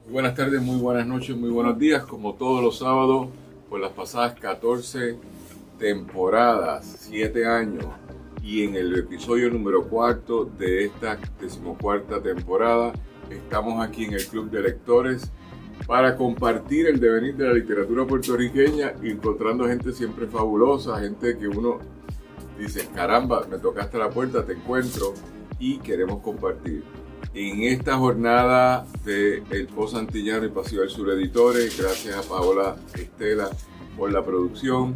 Muy buenas tardes, muy buenas noches, muy buenos días, como todos los sábados, por las pasadas 14 temporadas, 7 años, y en el episodio número 4 de esta 14ª temporada, estamos aquí en el Club de Lectores para compartir el devenir de la literatura puertorriqueña, encontrando gente siempre fabulosa, gente que uno dice, caramba, me tocaste la puerta, te encuentro, y queremos compartir. En esta jornada de El Pozo Antillano y Pasillo del Sur Editores, gracias a Paola Estela por la producción,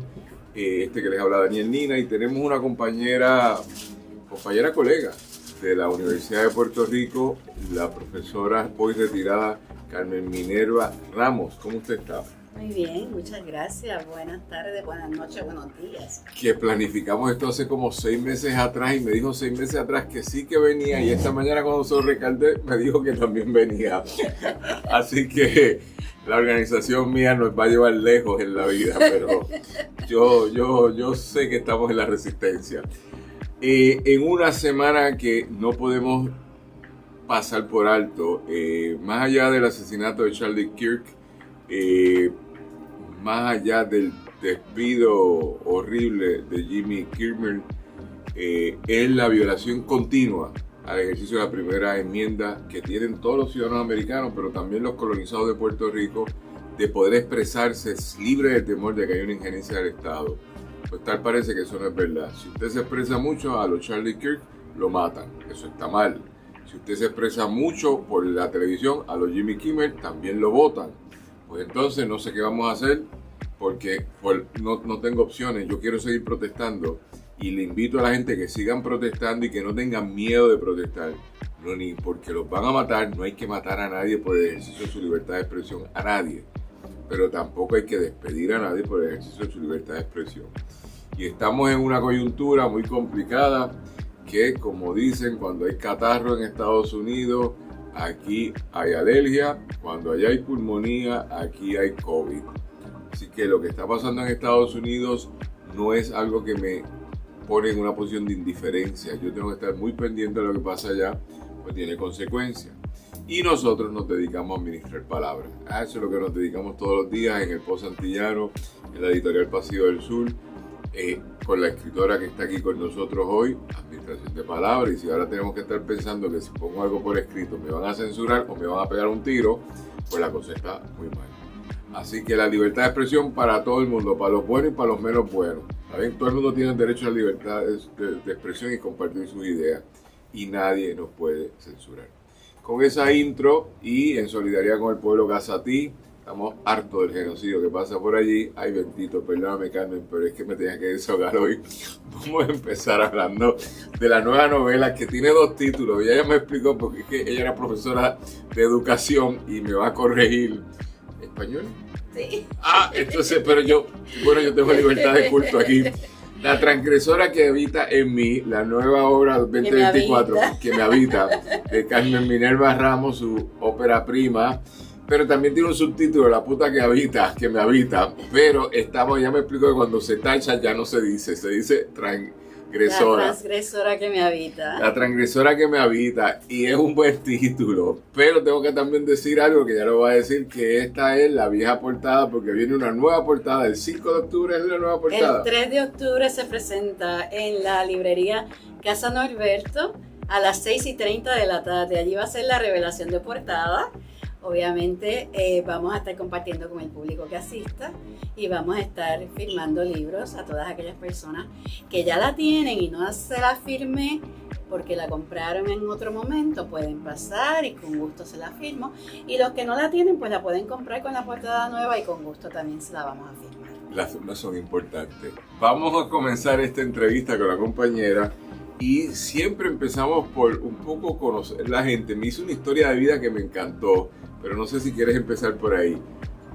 que les habla Daniel Nina, y tenemos una compañera colega de la Universidad de Puerto Rico, la profesora hoy retirada Carmen Minerva Ramos. ¿Cómo usted está? Muy bien, muchas gracias. Buenas tardes, buenas noches, buenos días. Que planificamos esto hace como 6 meses atrás y me dijo 6 meses atrás que sí que venía, y esta mañana cuando se lo recalqué me dijo que también venía. Así que la organización mía nos va a llevar lejos en la vida, pero yo sé que estamos en la resistencia. En una semana que no podemos pasar por alto, más allá del asesinato de Charlie Kirk, más allá del despido horrible de Jimmy Kimmel, es la violación continua al ejercicio de la primera enmienda que tienen todos los ciudadanos americanos, pero también los colonizados de Puerto Rico, de poder expresarse libre del temor de que haya una injerencia del Estado. Pues tal parece que eso no es verdad. Si usted se expresa mucho a los Charlie Kirk, lo matan. Eso está mal. Si usted se expresa mucho por la televisión a los Jimmy Kimmel, también lo votan. Pues entonces no sé qué vamos a hacer, porque no tengo opciones. Yo quiero seguir protestando y le invito a la gente que sigan protestando y que no tengan miedo de protestar. No, ni porque los van a matar, no hay que matar a nadie por el ejercicio de su libertad de expresión, a nadie. Pero tampoco hay que despedir a nadie por el ejercicio de su libertad de expresión. Y estamos en una coyuntura muy complicada que, como dicen, cuando hay catarro en Estados Unidos, aquí hay alergia, cuando allá hay pulmonía, aquí hay COVID. Así que lo que está pasando en Estados Unidos no es algo que me pone en una posición de indiferencia. Yo tengo que estar muy pendiente de lo que pasa allá, pues tiene consecuencias. Y nosotros nos dedicamos a administrar palabras. A eso es lo que nos dedicamos todos los días en El Pozo Antillano, en la editorial Pasillo del Sur, con la escritora que está aquí con nosotros hoy, administración de palabras. Y si ahora tenemos que estar pensando que si pongo algo por escrito me van a censurar o me van a pegar un tiro, pues la cosa está muy mal. Así que la libertad de expresión para todo el mundo, para los buenos y para los menos buenos. ¿Saben? Todo el mundo tiene derecho a la libertad de expresión y compartir sus ideas, y nadie nos puede censurar. Con esa intro y en solidaridad con el pueblo gazatí, estamos hartos del genocidio que pasa por allí. Ay, bendito, perdóname, Carmen, pero es que me tenía que desahogar hoy. Vamos a empezar hablando de la nueva novela que tiene 2 títulos. Y ella me explicó porque es que ella era profesora de educación y me va a corregir. ¿Español? Sí. Entonces, pero yo tengo libertad de culto aquí. La transgresora que habita en mí, la nueva obra 2024 que me habita, de Carmen Minerva Ramos, su ópera prima, pero también tiene un subtítulo, La puta que me habita, pero ya me explico que cuando se tacha ya no se dice transgresora. La transgresora que me habita. La transgresora que me habita, y es un buen título, pero tengo que también decir algo que ya lo voy a decir, que esta es la vieja portada, porque viene una nueva portada, el 5 de octubre es la nueva portada. El 3 de octubre se presenta en la librería Casa Norberto a las 6:30 de la tarde. Allí va a ser la revelación de portada. Obviamente vamos a estar compartiendo con el público que asista y vamos a estar firmando libros a todas aquellas personas que ya la tienen y no se la firmé porque la compraron en otro momento. Pueden pasar y con gusto se la firmo, y los que no la tienen pues la pueden comprar con la portada nueva y con gusto también se la vamos a firmar. Las firmas son importantes. Vamos a comenzar esta entrevista con la compañera. Y siempre empezamos por un poco conocer la gente. Me hizo una historia de vida que me encantó, pero no sé si quieres empezar por ahí.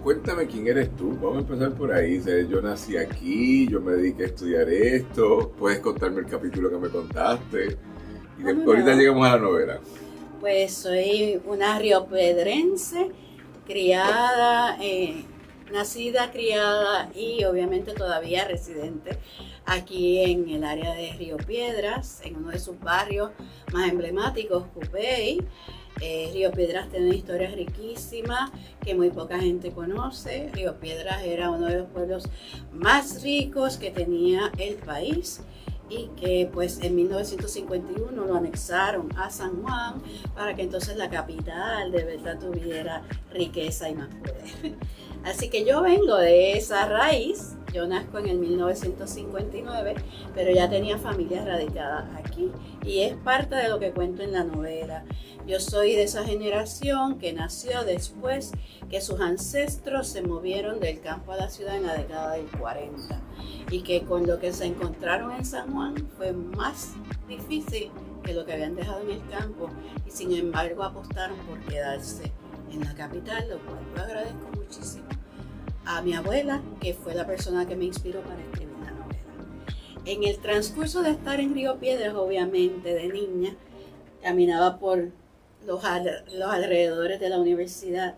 Cuéntame quién eres tú. Vamos a empezar por ahí. O sea, yo nací aquí, yo me dediqué a estudiar esto. Puedes contarme el capítulo que me contaste. Y ahorita llegamos a la novela. Pues soy una riopedrense, criada, nacida, criada y obviamente todavía residente aquí en el área de Río Piedras, en uno de sus barrios más emblemáticos, Cupey. Río Piedras tiene una historia riquísima que muy poca gente conoce. Río Piedras era uno de los pueblos más ricos que tenía el país y que pues en 1951 lo anexaron a San Juan para que entonces la capital de verdad tuviera riqueza y más poder. Así que yo vengo de esa raíz. Yo nazco en el 1959, pero ya tenía familia radicada aquí y es parte de lo que cuento en la novela. Yo soy de esa generación que nació después que sus ancestros se movieron del campo a la ciudad en la década del 40 y que con lo que se encontraron en San Juan fue más difícil que lo que habían dejado en el campo y sin embargo apostaron por quedarse en la capital, lo cual yo agradezco muchísimo a mi abuela, que fue la persona que me inspiró para escribir la novela. En el transcurso de estar en Río Piedras, obviamente de niña, caminaba por los alrededores de la universidad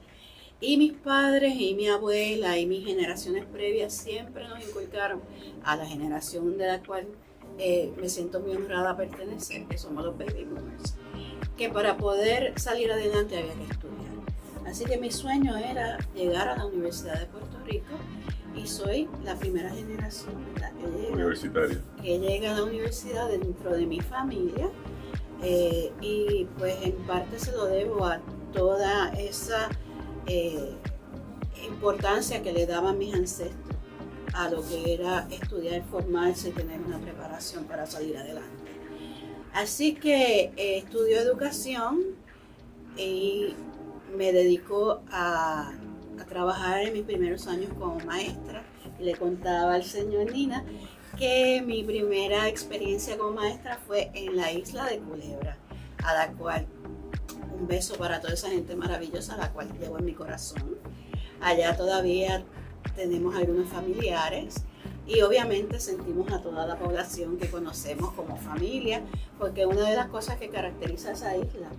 y mis padres y mi abuela y mis generaciones previas siempre nos inculcaron a la generación de la cual me siento muy honrada a pertenecer, que somos los baby boomers, que para poder salir adelante había que estudiar. Así que mi sueño era llegar a la Universidad de Puerto Rico y soy la primera generación que llega a la universidad dentro de mi familia y pues en parte se lo debo a toda esa importancia que le daban mis ancestros a lo que era estudiar, formarse y tener una preparación para salir adelante. Así que estudio educación y me dedico a trabajar en mis primeros años como maestra. Le contaba al señor Nina que mi primera experiencia como maestra fue en la isla de Culebra, a la cual un beso para toda esa gente maravillosa, a la cual llevo en mi corazón. Allá todavía tenemos algunos familiares y obviamente sentimos a toda la población que conocemos como familia, porque una de las cosas que caracteriza a esa isla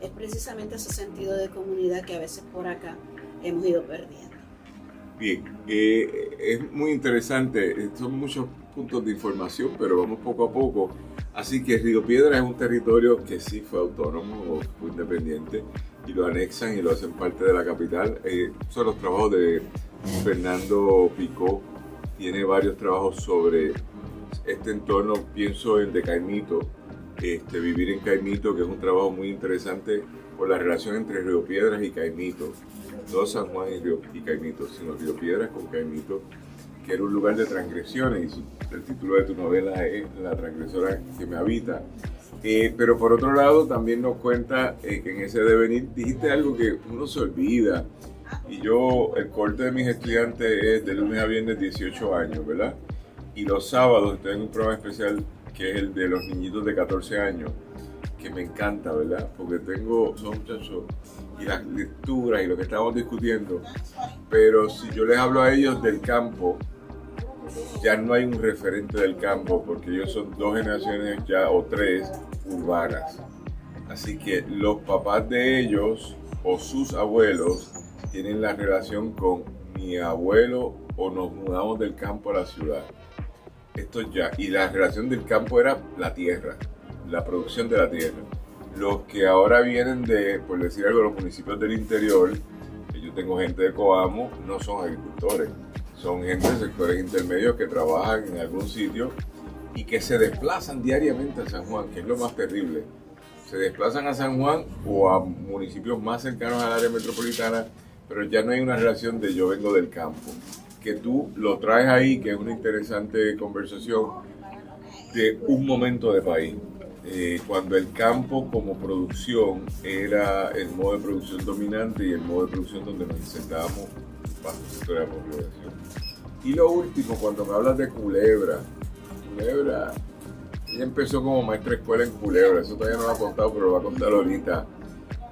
es precisamente ese sentido de comunidad que a veces por acá hemos ido perdiendo. Bien, es muy interesante, son muchos puntos de información, pero vamos poco a poco. Así que Río Piedras es un territorio que sí fue autónomo, fue independiente, y lo anexan y lo hacen parte de la capital. Son los trabajos de Fernando Picó, tiene varios trabajos sobre este entorno, pienso en de Caimito, vivir en Caimito, que es un trabajo muy interesante por la relación entre Río Piedras y Caimito. No San Juan y Caimito, sino Río Piedras con Caimito, que era un lugar de transgresiones, y el título de tu novela es La transgresora que me habita. Pero por otro lado también nos cuenta que en ese devenir dijiste algo que uno se olvida, y yo, el corte de mis estudiantes es de lunes a viernes 18 años, ¿verdad? Y los sábados estoy en un programa especial que es el de los niñitos de 14 años, que me encanta, ¿verdad? Porque son muchachos y las lecturas y lo que estamos discutiendo, pero si yo les hablo a ellos del campo, ya no hay un referente del campo, porque ellos son dos generaciones ya o tres urbanas. Así que los papás de ellos o sus abuelos tienen la relación con mi abuelo o nos mudamos del campo a la ciudad. Esto ya, y la relación del campo era la tierra, la producción de la tierra. Los que ahora vienen de, por decir algo, los municipios del interior, que yo tengo gente de Coamo, no son agricultores, son gente de sectores intermedios que trabajan en algún sitio y que se desplazan diariamente a San Juan, que es lo más terrible. Se desplazan a San Juan o a municipios más cercanos al área metropolitana, pero ya no hay una relación de yo vengo del campo. Que tú lo traes ahí, que es una interesante conversación de un momento de país. Cuando el campo como producción era el modo de producción dominante y el modo de producción donde nos insertábamos bajo el sector de la población. Y lo último, cuando me hablas de Culebra, ella empezó como maestra de escuela en Culebra, eso todavía no lo ha contado, pero lo va a contar ahorita.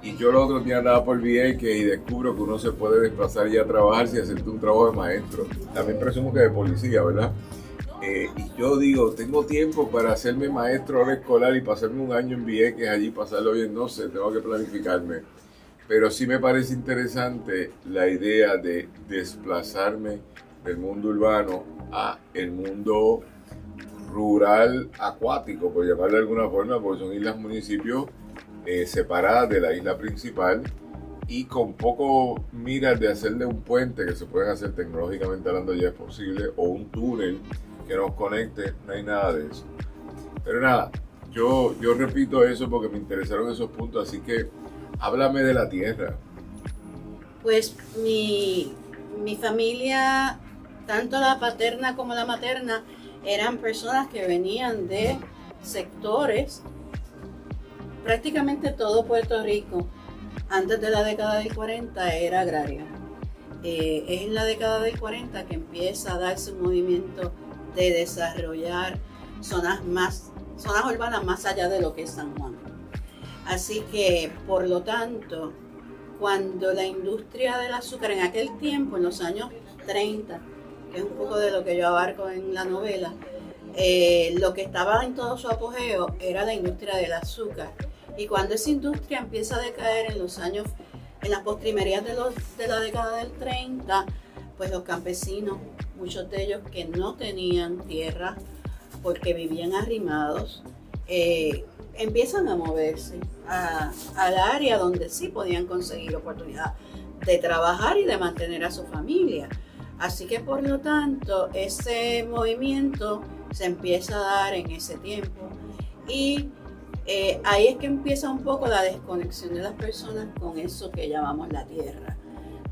Y yo el otro día andaba por Vieques y descubro que uno se puede desplazar y a trabajar sin hacerte un trabajo de maestro. También presumo que de policía, ¿verdad? Y yo digo, tengo tiempo para hacerme maestro ahora escolar y pasarme un año en Vieques, allí pasarlo bien, no sé, tengo que planificarme. Pero sí me parece interesante la idea de desplazarme del mundo urbano a el mundo rural acuático, por llamarlo de alguna forma, porque son islas municipios separadas de la isla principal y con poco miras de hacerle un puente, que se pueden hacer tecnológicamente hablando ya es posible, o un túnel que nos conecte, no hay nada de eso. Pero nada, yo repito eso porque me interesaron esos puntos, así que háblame de la tierra. Pues mi familia, tanto la paterna como la materna, eran personas que venían de sectores, prácticamente todo Puerto Rico, antes de la década del 40 era agraria. Es en la década del 40 que empieza a darse un movimiento de desarrollar zonas urbanas más allá de lo que es San Juan. Así que, por lo tanto, cuando la industria del azúcar en aquel tiempo, en los años 30, que es un poco de lo que yo abarco en la novela, lo que estaba en todo su apogeo era la industria del azúcar. Y cuando esa industria empieza a decaer en las postrimerías de la década del 30, pues los campesinos, muchos de ellos que no tenían tierra porque vivían arrimados, empiezan a moverse al área donde sí podían conseguir oportunidad de trabajar y de mantener a su familia. Así que por lo tanto ese movimiento se empieza a dar en ese tiempo y ahí es que empieza un poco la desconexión de las personas con eso que llamamos la tierra,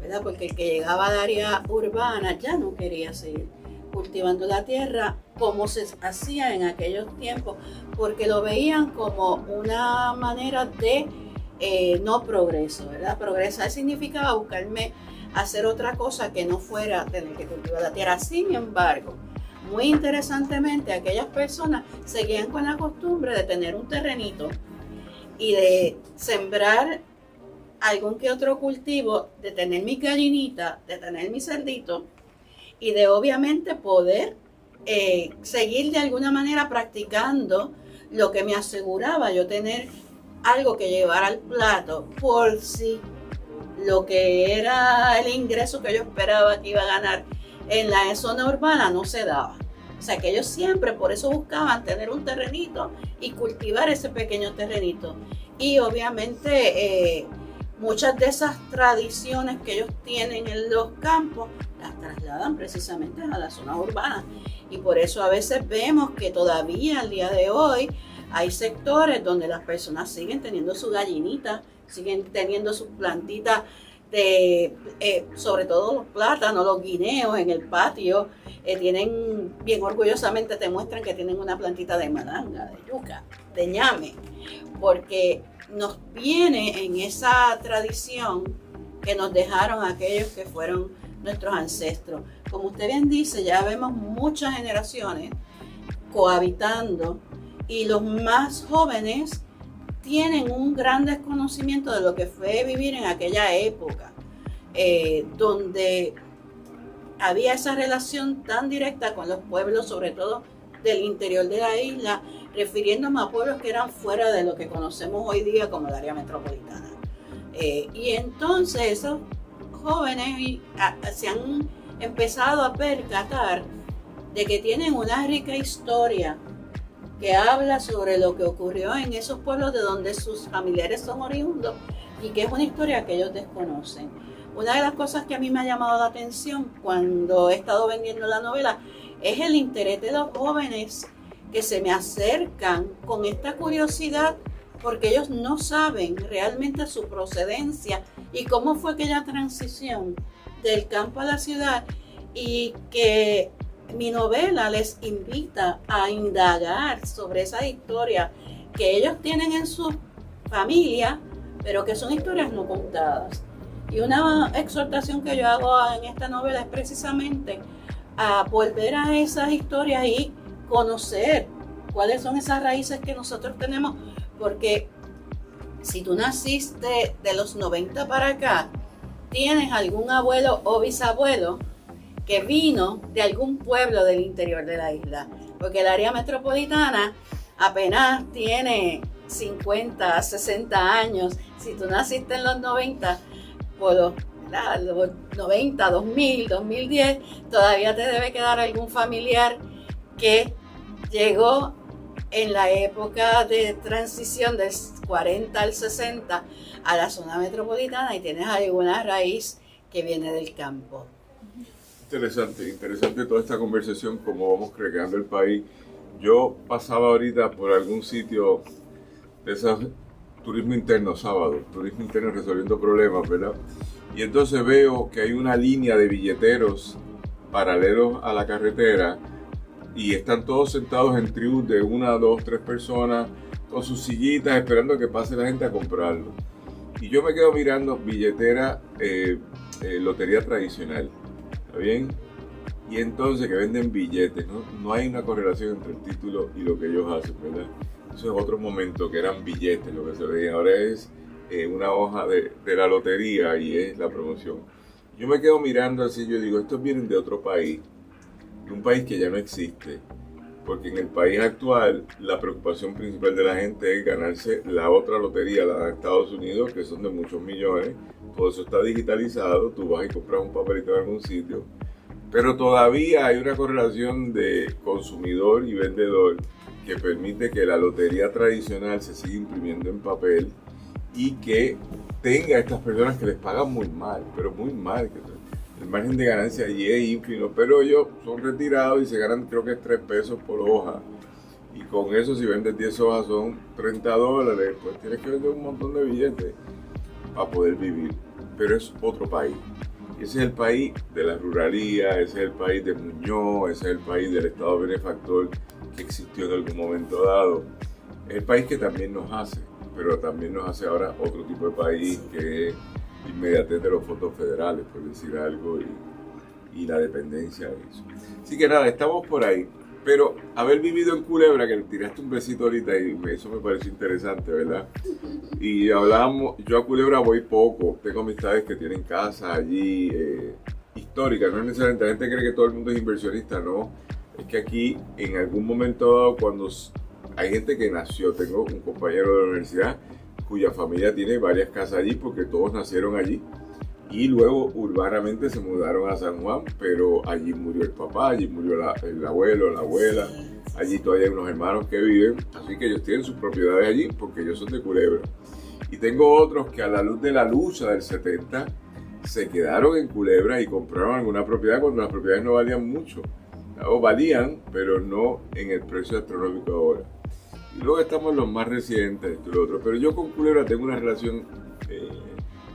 ¿verdad? Porque el que llegaba al área urbana ya no quería seguir cultivando la tierra como se hacía en aquellos tiempos, porque lo veían como una manera de no progreso, ¿verdad? Progresar significaba buscarme hacer otra cosa que no fuera tener que cultivar la tierra. Sin embargo, muy interesantemente, aquellas personas seguían con la costumbre de tener un terrenito y de sembrar algún que otro cultivo, de tener mis gallinitas, de tener mis cerditos y de obviamente poder seguir de alguna manera practicando lo que me aseguraba yo tener algo que llevar al plato por si lo que era el ingreso que yo esperaba que iba a ganar en la zona urbana no se daba. O sea que ellos siempre por eso buscaban tener un terrenito y cultivar ese pequeño terrenito. Y obviamente muchas de esas tradiciones que ellos tienen en los campos las trasladan precisamente a la zona urbana. Y por eso a veces vemos que todavía al día de hoy hay sectores donde las personas siguen teniendo su gallinita, siguen teniendo sus plantitas de, sobre todo los plátanos, los guineos en el patio, tienen, bien orgullosamente te muestran que tienen una plantita de malanga, de yuca, de ñame, porque nos viene en esa tradición que nos dejaron aquellos que fueron nuestros ancestros. Como usted bien dice, ya vemos muchas generaciones cohabitando y los más jóvenes tienen un gran desconocimiento de lo que fue vivir en aquella época, donde había esa relación tan directa con los pueblos, sobre todo del interior de la isla, refiriéndome a pueblos que eran fuera de lo que conocemos hoy día como el área metropolitana. Y entonces esos jóvenes se han empezado a percatar de que tienen una rica historia que habla sobre lo que ocurrió en esos pueblos de donde sus familiares son oriundos y que es una historia que ellos desconocen. Una de las cosas que a mí me ha llamado la atención cuando he estado vendiendo la novela es el interés de los jóvenes que se me acercan con esta curiosidad porque ellos no saben realmente su procedencia y cómo fue aquella transición del campo a la ciudad, y que mi novela les invita a indagar sobre esa historia que ellos tienen en su familia, pero que son historias no contadas. Y una exhortación que yo hago en esta novela es precisamente a volver a esas historias y conocer cuáles son esas raíces que nosotros tenemos, porque si tú naciste de los 90 para acá, tienes algún abuelo o bisabuelo que vino de algún pueblo del interior de la isla, porque el área metropolitana apenas tiene 50, 60 años. Si tú naciste en los 90, por los 90, 2000, 2010, todavía te debe quedar algún familiar que llegó en la época de transición del 40 al 60 a la zona metropolitana y tienes alguna raíz que viene del campo. Interesante toda esta conversación, cómo vamos creando el país. Yo pasaba ahorita por algún sitio de esos turismo interno resolviendo problemas, ¿verdad? Y entonces veo que hay una línea de billeteros paralelos a la carretera y están todos sentados en tribus de 1, 2, 3 personas con sus sillitas esperando a que pase la gente a comprarlo. Y yo me quedo mirando billetera, lotería tradicional, ¿está bien? Y entonces que venden billetes, ¿no? No hay una correlación entre el título y lo que ellos hacen, ¿verdad? Eso es otro momento, que eran billetes lo que se veía. Ahora es una hoja de la lotería y es la promoción. Yo me quedo mirando así, yo digo, estos vienen de otro país, de un país que ya no existe. Porque en el país actual la preocupación principal de la gente es ganarse la otra lotería, la de Estados Unidos, que son de muchos millones. Todo eso está digitalizado, tú vas y compras un papelito en algún sitio. Pero todavía hay una correlación de consumidor y vendedor que permite que la lotería tradicional se siga imprimiendo en papel y que tenga a estas personas que les pagan muy mal, pero muy mal, que el margen de ganancia allí es ínfimo, pero ellos son retirados y se ganan creo que es 3 pesos por hoja, y con eso si vendes 10 hojas son $30, pues tienes que vender un montón de billetes para poder vivir, pero es otro país. Ese es el país de la ruralía, ese es el país de Muñoz, ese es el país del Estado benefactor que existió en algún momento dado. Es el país que también nos hace, pero también nos hace ahora otro tipo de país que es inmediatez de los fondos federales, por decir algo, y la dependencia de eso. Así que nada, estamos por ahí. Pero haber vivido en Culebra, que le tiraste un besito ahorita y eso me pareció interesante, ¿verdad? Y hablábamos, yo a Culebra voy poco, tengo amistades que tienen casas allí, históricas, no es necesariamente, la gente cree que todo el mundo es inversionista, no. Es que aquí, en algún momento dado, cuando hay gente que nació, tengo un compañero de la universidad cuya familia tiene varias casas allí porque todos nacieron allí. Y luego urbanamente se mudaron a San Juan, pero allí murió el papá, allí murió el abuelo, la abuela, allí todavía hay unos hermanos que viven, así que ellos tienen sus propiedades allí porque ellos son de Culebra. Y tengo otros que a la luz de la lucha del 70 se quedaron en Culebra y compraron alguna propiedad cuando las propiedades no valían mucho, o valían, pero no en el precio astronómico ahora. Y luego estamos los más recientes, esto y lo otro, pero yo con Culebra tengo una relación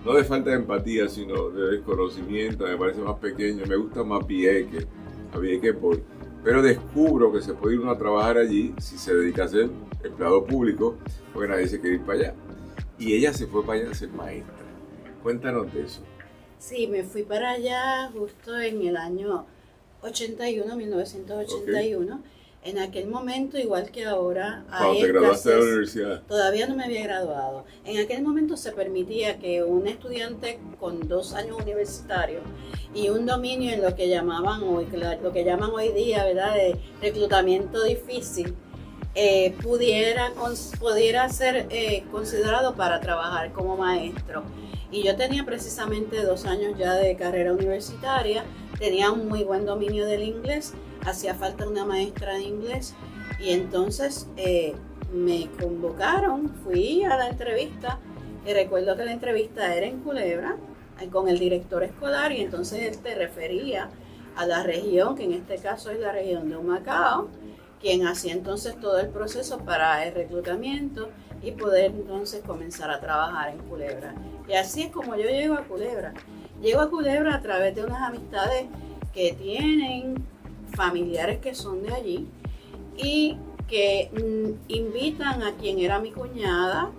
no de falta de empatía, sino de desconocimiento, me parece más pequeño, me gusta más Vieques, pero descubro que se puede ir uno a trabajar allí si se dedica a ser empleado público, porque nadie se quiere ir para allá. Y ella se fue para allá a ser maestra. Cuéntanos de eso. Sí, me fui para allá justo en el año 1981. Okay. En aquel momento, igual que ahora, cuando te graduaste de la universidad. Todavía no me había graduado. En aquel momento se permitía que un estudiante con 2 años universitarios y un dominio en lo que llaman hoy día, ¿verdad?, de reclutamiento difícil, pudiera ser considerado para trabajar como maestro. Y yo tenía precisamente 2 años ya de carrera universitaria, tenía un muy buen dominio del inglés, hacía falta una maestra de inglés y entonces me convocaron, fui a la entrevista y recuerdo que la entrevista era en Culebra con el director escolar y entonces él te refería a la región, que en este caso es la región de Humacao, quien hacía entonces todo el proceso para el reclutamiento y poder entonces comenzar a trabajar en Culebra. Y así es como yo llego a Culebra. Llego a Culebra a través de unas amistades que tienen familiares que son de allí y que invitan a quien era mi cuñada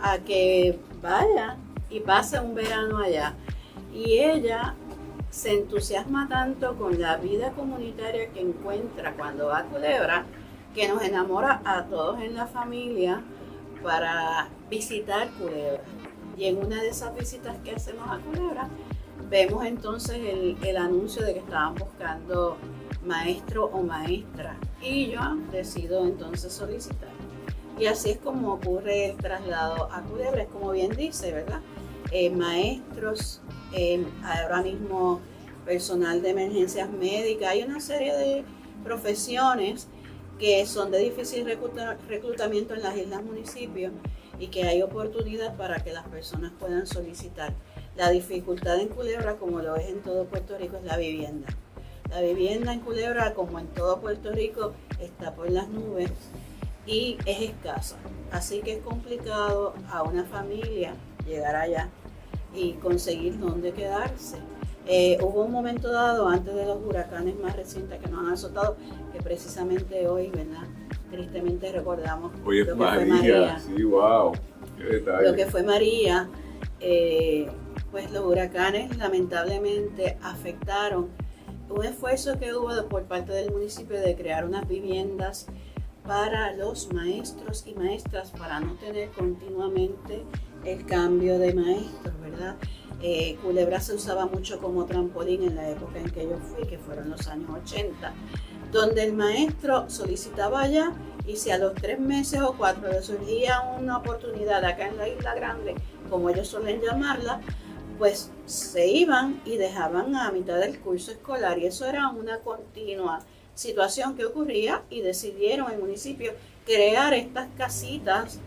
a que vaya y pase un verano allá. Y ella se entusiasma tanto con la vida comunitaria que encuentra cuando va a Culebra que nos enamora a todos en la familia para visitar Culebra. Y en una de esas visitas que hacemos a Culebra vemos entonces el anuncio de que estaban buscando maestro o maestra y yo decido entonces solicitar. Y así es como ocurre el traslado a Culebra, es como bien dice, ¿verdad? Maestros, ahora mismo personal de emergencias médicas, hay una serie de profesiones que son de difícil reclutamiento en las islas municipios y que hay oportunidad para que las personas puedan solicitar. La dificultad en Culebra, como lo es en todo Puerto Rico, es la vivienda. La vivienda en Culebra, como en todo Puerto Rico, está por las nubes y es escasa. Así que es complicado a una familia llegar allá y conseguir dónde quedarse. Hubo un momento dado, antes de los huracanes más recientes que nos han azotado, que precisamente hoy, ¿verdad? Tristemente recordamos hoy es lo que María, fue María. Sí, wow, qué detalle. Lo que fue María, pues los huracanes lamentablemente afectaron un esfuerzo que hubo por parte del municipio de crear unas viviendas para los maestros y maestras para no tener continuamente el cambio de maestros, ¿verdad? Culebra se usaba mucho como trampolín en la época en que yo fui, que fueron los años 80, donde el maestro solicitaba allá y si a los 3 meses o 4 le surgía una oportunidad acá en la Isla Grande, como ellos suelen llamarla, pues se iban y dejaban a mitad del curso escolar y eso era una continua situación que ocurría y decidieron el municipio crear estas casitas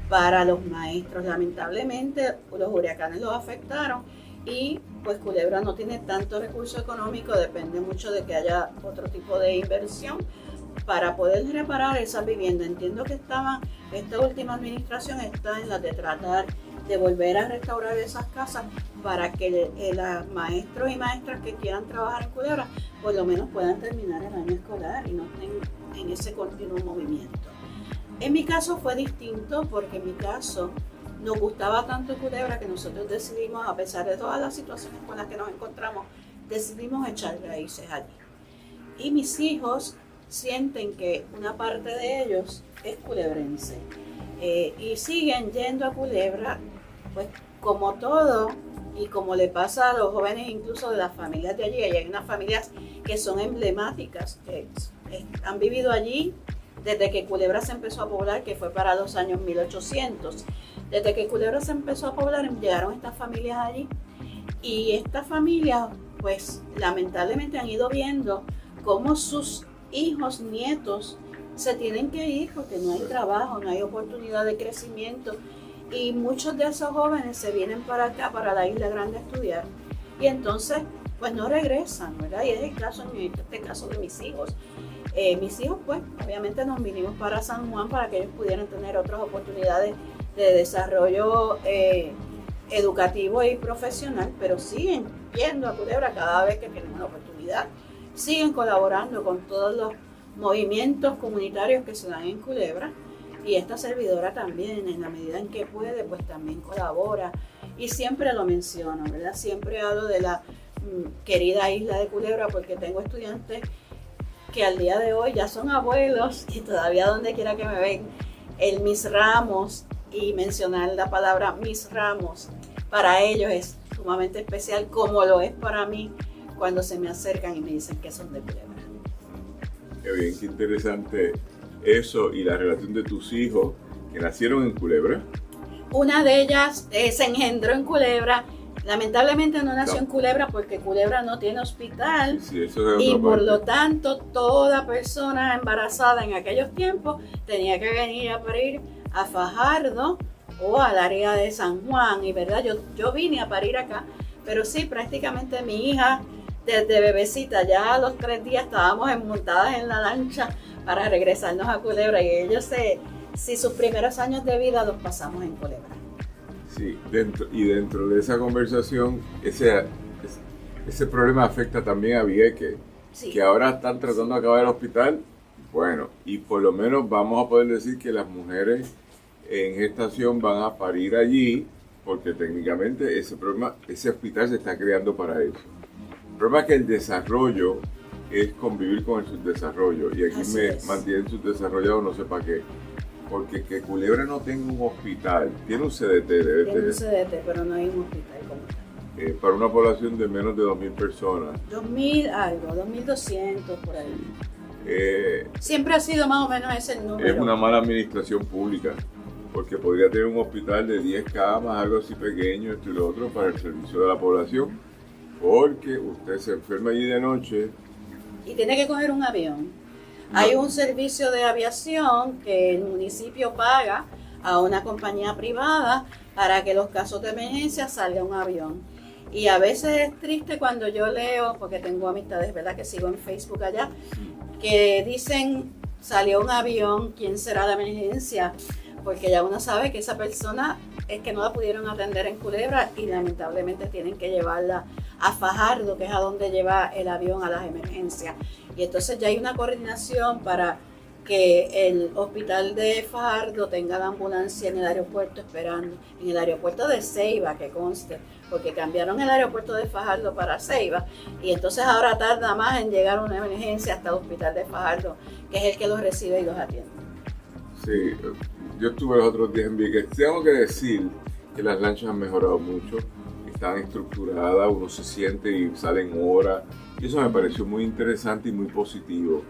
para los maestros. Lamentablemente los huracanes los afectaron y pues Culebra no tiene tanto recurso económico, depende mucho de que haya otro tipo de inversión para poder reparar esas viviendas. Entiendo que esta última administración está en la de tratar de volver a restaurar esas casas para que los maestros y maestras que quieran trabajar en Culebra por lo menos puedan terminar el año escolar y no estén en ese continuo movimiento. En mi caso fue distinto porque en mi caso nos gustaba tanto Culebra que nosotros decidimos, a pesar de todas las situaciones con las que nos encontramos, decidimos echar raíces allí. Y mis hijos sienten que una parte de ellos es culebrense y siguen yendo a Culebra, pues como todo y como le pasa a los jóvenes incluso de las familias de allí. Y hay unas familias que son emblemáticas, que han vivido allí desde que Culebra se empezó a poblar, que fue para los años 1800. Desde que Culebra se empezó a poblar, llegaron estas familias allí. Y estas familias, pues lamentablemente han ido viendo cómo sus hijos, nietos, se tienen que ir porque no hay trabajo, no hay oportunidad de crecimiento. Y muchos de esos jóvenes se vienen para acá, para la Isla Grande a estudiar. Y entonces, pues no regresan, ¿verdad? Y es el caso, en este caso de mis hijos. Mis hijos, pues, obviamente nos vinimos para San Juan para que ellos pudieran tener otras oportunidades de desarrollo educativo y profesional, pero siguen yendo a Culebra cada vez que tienen una oportunidad. Siguen colaborando con todos los movimientos comunitarios que se dan en Culebra y esta servidora también, en la medida en que puede, pues también colabora y siempre lo menciono, ¿verdad? Siempre hablo de la querida isla de Culebra porque tengo estudiantes que al día de hoy ya son abuelos y todavía donde quiera que me ven, el Miss Ramos y mencionar la palabra Miss Ramos para ellos es sumamente especial, como lo es para mí cuando se me acercan y me dicen que son de Culebra. Qué bien, qué interesante eso y la relación de tus hijos que nacieron en Culebra. Una de ellas se engendró en Culebra. Lamentablemente no nació en Culebra porque Culebra no tiene hospital y por lo tanto toda persona embarazada en aquellos tiempos tenía que venir a parir a Fajardo o al área de San Juan y verdad, yo vine a parir acá, pero sí, prácticamente mi hija desde bebecita, ya a los 3 días estábamos montadas en la lancha para regresarnos a Culebra y ellos si sus primeros años de vida los pasamos en Culebra. Sí, dentro de esa conversación, ese problema afecta también a Vieques, sí, que ahora están tratando de acabar el hospital. Bueno, y por lo menos vamos a poder decir que las mujeres en gestación van a parir allí, porque técnicamente ese hospital se está creando para eso. El problema es que el desarrollo es convivir con el subdesarrollo, y aquí mantienen subdesarrollado no sé para qué. Porque que Culebra no tenga un hospital, tiene un CDT, tiene un CDT, pero no hay un hospital como tal. Para una población de menos de 2.000 personas. 2.000 algo, 2.200 por ahí. Siempre ha sido más o menos ese el número. Es una mala administración pública, porque podría tener un hospital de 10 camas, algo así pequeño, esto y lo otro, para el servicio de la población, porque usted se enferma allí de noche. Y tiene que coger un avión. Hay un servicio de aviación que el municipio paga a una compañía privada para que los casos de emergencia salga un avión. Y a veces es triste cuando yo leo, porque tengo amistades, ¿verdad?, que sigo en Facebook allá, que dicen, salió un avión, ¿quién será la emergencia? Porque ya uno sabe que esa persona es que no la pudieron atender en Culebra y lamentablemente tienen que llevarla a Fajardo, que es a donde lleva el avión a las emergencias. Y entonces ya hay una coordinación para que el hospital de Fajardo tenga la ambulancia en el aeropuerto esperando, en el aeropuerto de Ceiba, que conste, porque cambiaron el aeropuerto de Fajardo para Ceiba y entonces ahora tarda más en llegar una emergencia hasta el hospital de Fajardo, que es el que los recibe y los atiende. Sí, yo estuve los otros días en Vieques. Tengo que decir que las lanchas han mejorado mucho, están estructuradas, uno se siente y sale en hora, y eso me pareció muy interesante y muy positivo.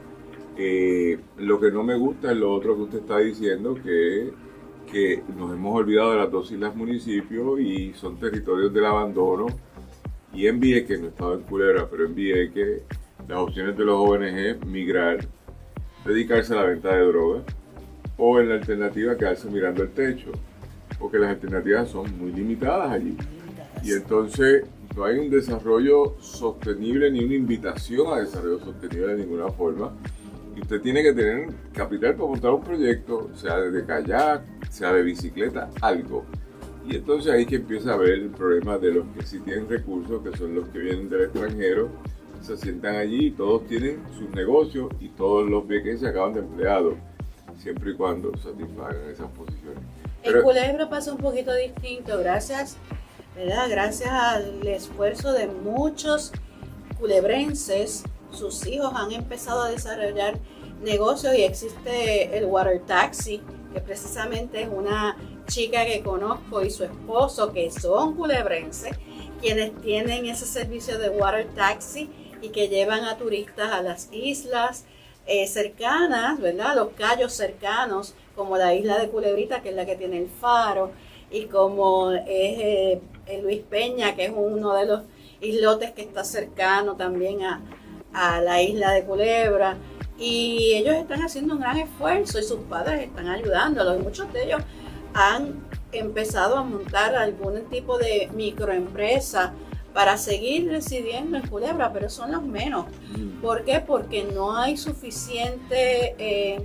Lo que no me gusta es lo otro que usted está diciendo, que nos hemos olvidado de las dos islas municipios y son territorios del abandono. Y en Vieques, no he estado en Culebra, pero en Vieques, las opciones de los jóvenes es migrar, dedicarse a la venta de drogas, o en la alternativa quedarse mirando el techo, porque las alternativas son muy limitadas allí. Y entonces no hay un desarrollo sostenible ni una invitación a desarrollo sostenible de ninguna forma. Y usted tiene que tener capital para montar un proyecto, sea de kayak, sea de bicicleta, algo. Y entonces ahí que empieza a ver el problema de los que sí tienen recursos, que son los que vienen del extranjero, se sientan allí y todos tienen sus negocios y todos los vieques se acaban de empleados, siempre y cuando satisfagan esas posiciones. En Culebra pasa un poquito distinto, gracias, ¿verdad? Gracias al esfuerzo de muchos culebrenses. Sus hijos han empezado a desarrollar negocios y existe el Water Taxi, que precisamente es una chica que conozco y su esposo, que son culebrenses, quienes tienen ese servicio de Water Taxi y que llevan a turistas a las islas cercanas, ¿verdad? Los cayos cercanos, como la isla de Culebrita, que es la que tiene el faro, y como es el Luis Peña, que es uno de los islotes que está cercano también a la isla de Culebra. Y ellos están haciendo un gran esfuerzo y sus padres están ayudándolos. Y muchos de ellos han empezado a montar algún tipo de microempresa para seguir residiendo en Culebra, pero son los menos. ¿Por qué? Porque no hay suficiente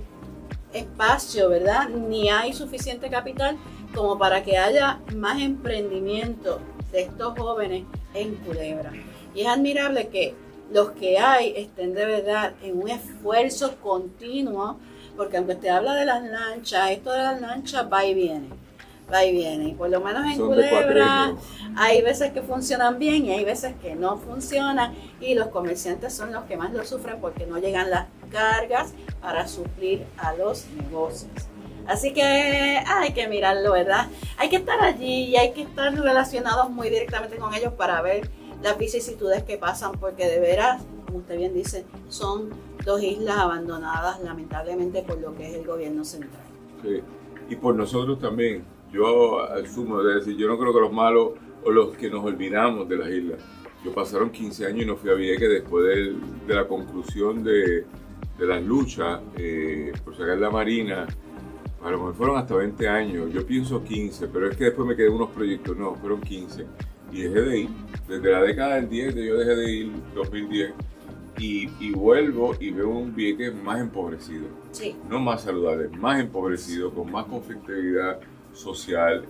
espacio, ¿verdad? Ni hay suficiente capital como para que haya más emprendimiento de estos jóvenes en Culebra. Y es admirable que los que hay estén de verdad en un esfuerzo continuo, porque aunque usted habla de las lanchas, esto de las lanchas va y viene. Y por lo menos en Culebra hay veces que funcionan bien y hay veces que no funcionan, y los comerciantes son los que más lo sufren porque no llegan las cargas para suplir a los negocios. Así que hay que mirarlo, ¿verdad? Hay que estar allí y hay que estar relacionados muy directamente con ellos para ver las vicisitudes que pasan, porque de veras, como usted bien dice, son dos islas abandonadas lamentablemente por lo que es el gobierno central. Sí, y por nosotros también. Yo asumo, es decir, yo no creo que los malos o los que nos olvidamos de las islas. Yo pasaron 15 años y no fui a Vieques después de la conclusión de las luchas por sacar la Marina. A lo mejor fueron hasta 20 años, yo pienso 15, pero es que después me quedé unos proyectos, no, fueron 15. Y dejé de ir, desde la década del 10 yo dejé de ir, 2010, y vuelvo y veo un Vieques más empobrecido, sí. No más saludable, más empobrecido, con más conflictividad social,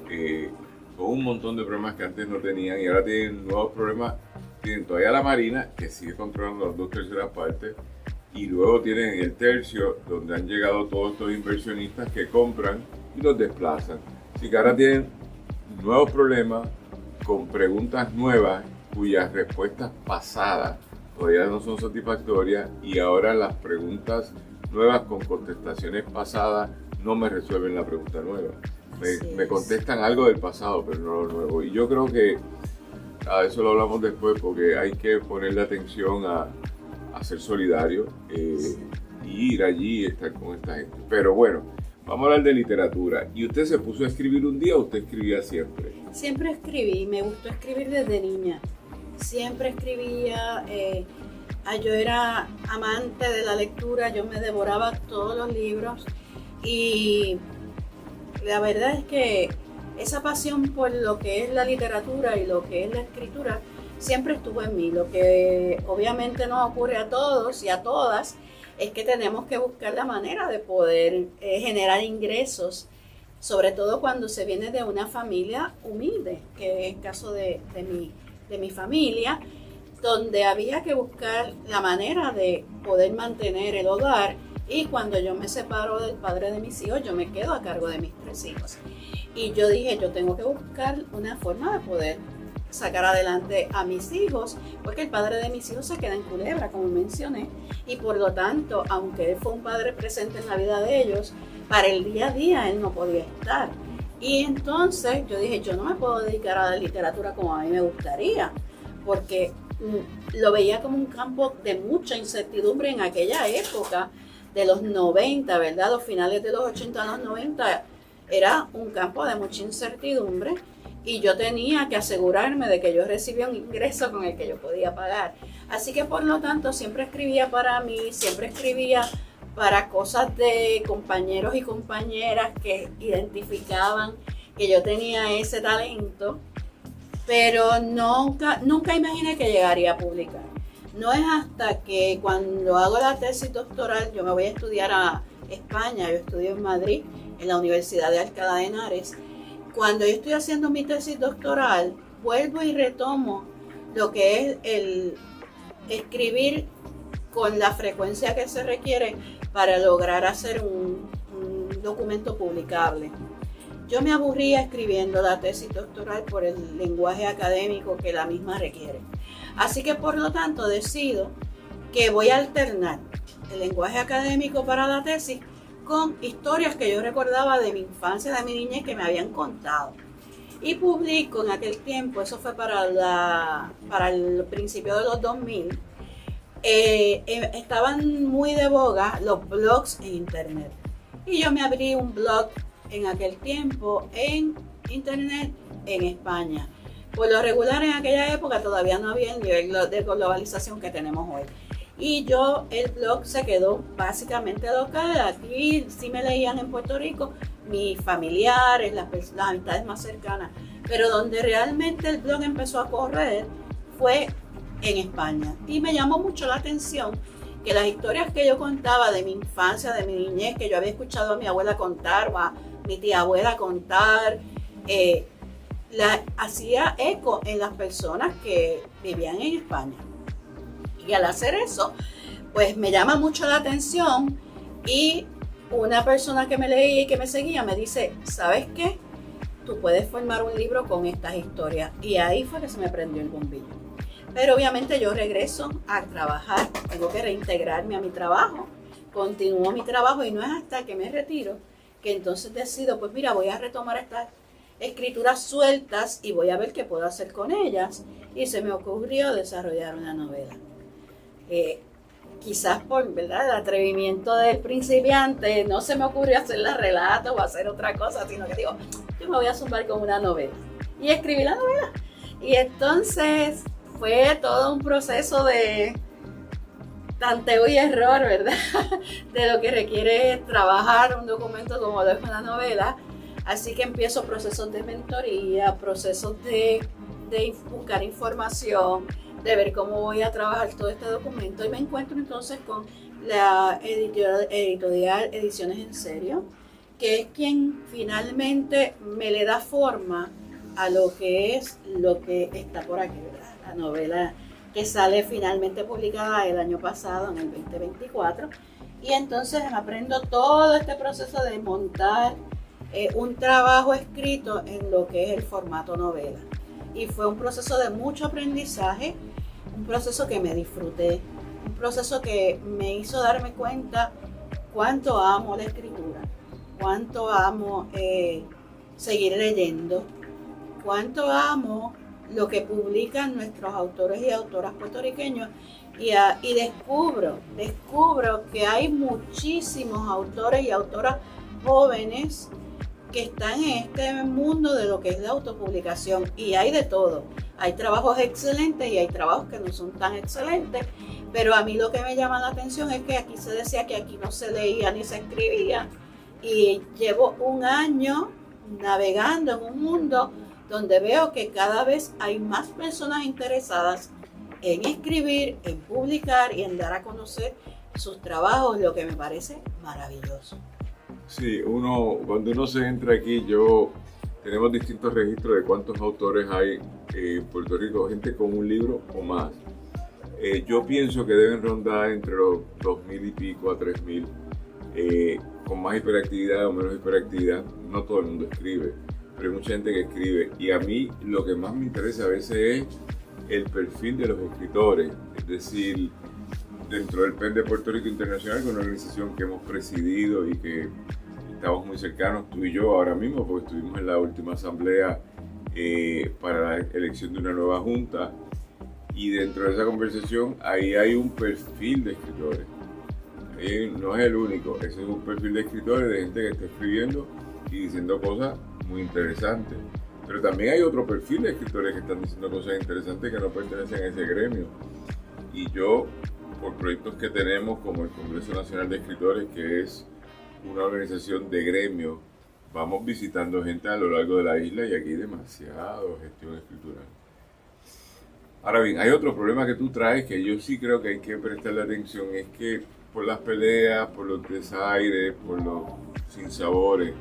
con un montón de problemas que antes no tenían y ahora tienen nuevos problemas. Tienen todavía la Marina, que sigue controlando las 2/3 partes, y luego tienen el tercio, donde han llegado todos estos inversionistas que compran y los desplazan. Así que ahora tienen nuevos problemas, con preguntas nuevas, cuyas respuestas pasadas todavía no son satisfactorias, y ahora las preguntas nuevas con contestaciones pasadas no me resuelven la pregunta nueva. Me contestan algo del pasado, pero no lo nuevo. Y yo creo que a eso lo hablamos después, porque hay que ponerle atención a ser solidario y ir allí y estar con esta gente. Pero bueno, vamos a hablar de literatura. ¿Y usted se puso a escribir un día o usted escribía siempre? Siempre escribí, me gustó escribir desde niña. Siempre escribía, Yo era amante de la lectura, yo me devoraba todos los libros y la verdad es que esa pasión por lo que es la literatura y lo que es la escritura siempre estuvo en mí. Lo que obviamente nos ocurre a todos y a todas es que tenemos que buscar la manera de poder generar ingresos, sobre todo cuando se viene de una familia humilde, que es el caso de mi familia, donde había que buscar la manera de poder mantener el hogar. Y cuando yo me separo del padre de mis hijos, yo me quedo a cargo de mis 3 hijos. Y yo dije, yo tengo que buscar una forma de poder sacar adelante a mis hijos, porque el padre de mis hijos se queda en Culebra, como mencioné, y por lo tanto, aunque él fue un padre presente en la vida de ellos, para el día a día él no podía estar. Y entonces yo dije, yo no me puedo dedicar a la literatura como a mí me gustaría, porque lo veía como un campo de mucha incertidumbre en aquella época de los 90, ¿verdad? Los finales de los 80 a los 90 era un campo de mucha incertidumbre y yo tenía que asegurarme de que yo recibía un ingreso con el que yo podía pagar. Así que por lo tanto siempre escribía para mí, siempre escribía para cosas de compañeros y compañeras que identificaban que yo tenía ese talento, pero nunca imaginé que llegaría a publicar. No es hasta que cuando hago la tesis doctoral, yo me voy a estudiar a España, yo estudio en Madrid, en la Universidad de Alcalá de Henares. Cuando yo estoy haciendo mi tesis doctoral, vuelvo y retomo lo que es el escribir con la frecuencia que se requiere para lograr hacer un documento publicable. Yo me aburría escribiendo la tesis doctoral por el lenguaje académico que la misma requiere. Así que por lo tanto decido que voy a alternar el lenguaje académico para la tesis con historias que yo recordaba de mi infancia, de mi niñez, que me habían contado. Y publico en aquel tiempo, eso fue para el principio de los 2000, estaban muy de boga los blogs en internet. Y yo me abrí un blog en aquel tiempo en internet en España. Por lo regular en aquella época todavía no había el nivel de globalización que tenemos hoy. Y el blog se quedó básicamente local. Aquí sí me leían en Puerto Rico mis familiares, las amistades más cercanas. Pero donde realmente el blog empezó a correr fue en España. Y me llamó mucho la atención que las historias que yo contaba de mi infancia, de mi niñez, que yo había escuchado a mi abuela contar o a mi tía abuela contar, hacía eco en las personas que vivían en España. Y al hacer eso, pues me llama mucho la atención y una persona que me leía y que me seguía me dice, ¿sabes qué? Tú puedes formar un libro con estas historias. Y ahí fue que se me prendió el bombillo. Pero obviamente yo regreso a trabajar, tengo que reintegrarme a mi trabajo, continúo mi trabajo y no es hasta que me retiro que entonces decido, pues mira, voy a retomar estas escrituras sueltas y voy a ver qué puedo hacer con ellas. Y se me ocurrió desarrollar una novela. Quizás por, ¿verdad?, el atrevimiento del principiante, no se me ocurrió hacerla relato o hacer otra cosa, sino que digo, yo me voy a zumbar con una novela. Y escribí la novela. Y entonces fue todo un proceso de tanteo y error, ¿verdad? De lo que requiere trabajar un documento como lo es una novela. Así que empiezo procesos de mentoría, procesos de buscar información, de ver cómo voy a trabajar todo este documento. Y me encuentro entonces con la editorial Ediciones en Serio, que es quien finalmente me le da forma a lo que está por aquí, ¿verdad? La novela que sale finalmente publicada el año pasado, en el 2024. Y entonces aprendo todo este proceso de montar un trabajo escrito en lo que es el formato novela. Y fue un proceso de mucho aprendizaje, un proceso que me disfruté, un proceso que me hizo darme cuenta cuánto amo la escritura, cuánto amo seguir leyendo, cuánto amo lo que publican nuestros autores y autoras puertorriqueños y descubro que hay muchísimos autores y autoras jóvenes que están en este mundo de lo que es la autopublicación y hay de todo. Hay trabajos excelentes y hay trabajos que no son tan excelentes, Pero a mí lo que me llama la atención es que aquí se decía que aquí no se leía ni se escribía, y llevo un año navegando en un mundo donde veo que cada vez hay más personas interesadas en escribir, en publicar y en dar a conocer sus trabajos, lo que me parece maravilloso. Sí, cuando uno se entra aquí, tenemos distintos registros de cuántos autores hay en Puerto Rico, gente con un libro o más. Yo pienso que deben rondar entre los 2.000 y pico a 3.000, con más hiperactividad o menos hiperactividad. No todo el mundo escribe, pero hay mucha gente que escribe. Y a mí lo que más me interesa a veces es el perfil de los escritores, es decir, dentro del PEN de Puerto Rico Internacional, que es una organización que hemos presidido y que estamos muy cercanos, tú y yo ahora mismo, porque estuvimos en la última asamblea para la elección de una nueva junta, y dentro de esa conversación ahí hay un perfil de escritores. Ahí no es el único, ese es un perfil de escritores, de gente que está escribiendo y diciendo cosas muy interesantes. Pero también hay otro perfil de escritores que están diciendo cosas interesantes que no pertenecen a ese gremio. Y yo, por proyectos que tenemos como el Congreso Nacional de Escritores, que es una organización de gremio, vamos visitando gente a lo largo de la isla, y aquí hay demasiado gestión escritural. Ahora bien, hay otro problema que tú traes que yo sí creo que hay que prestarle atención, es que por las peleas, por los desaires, por los sinsabores,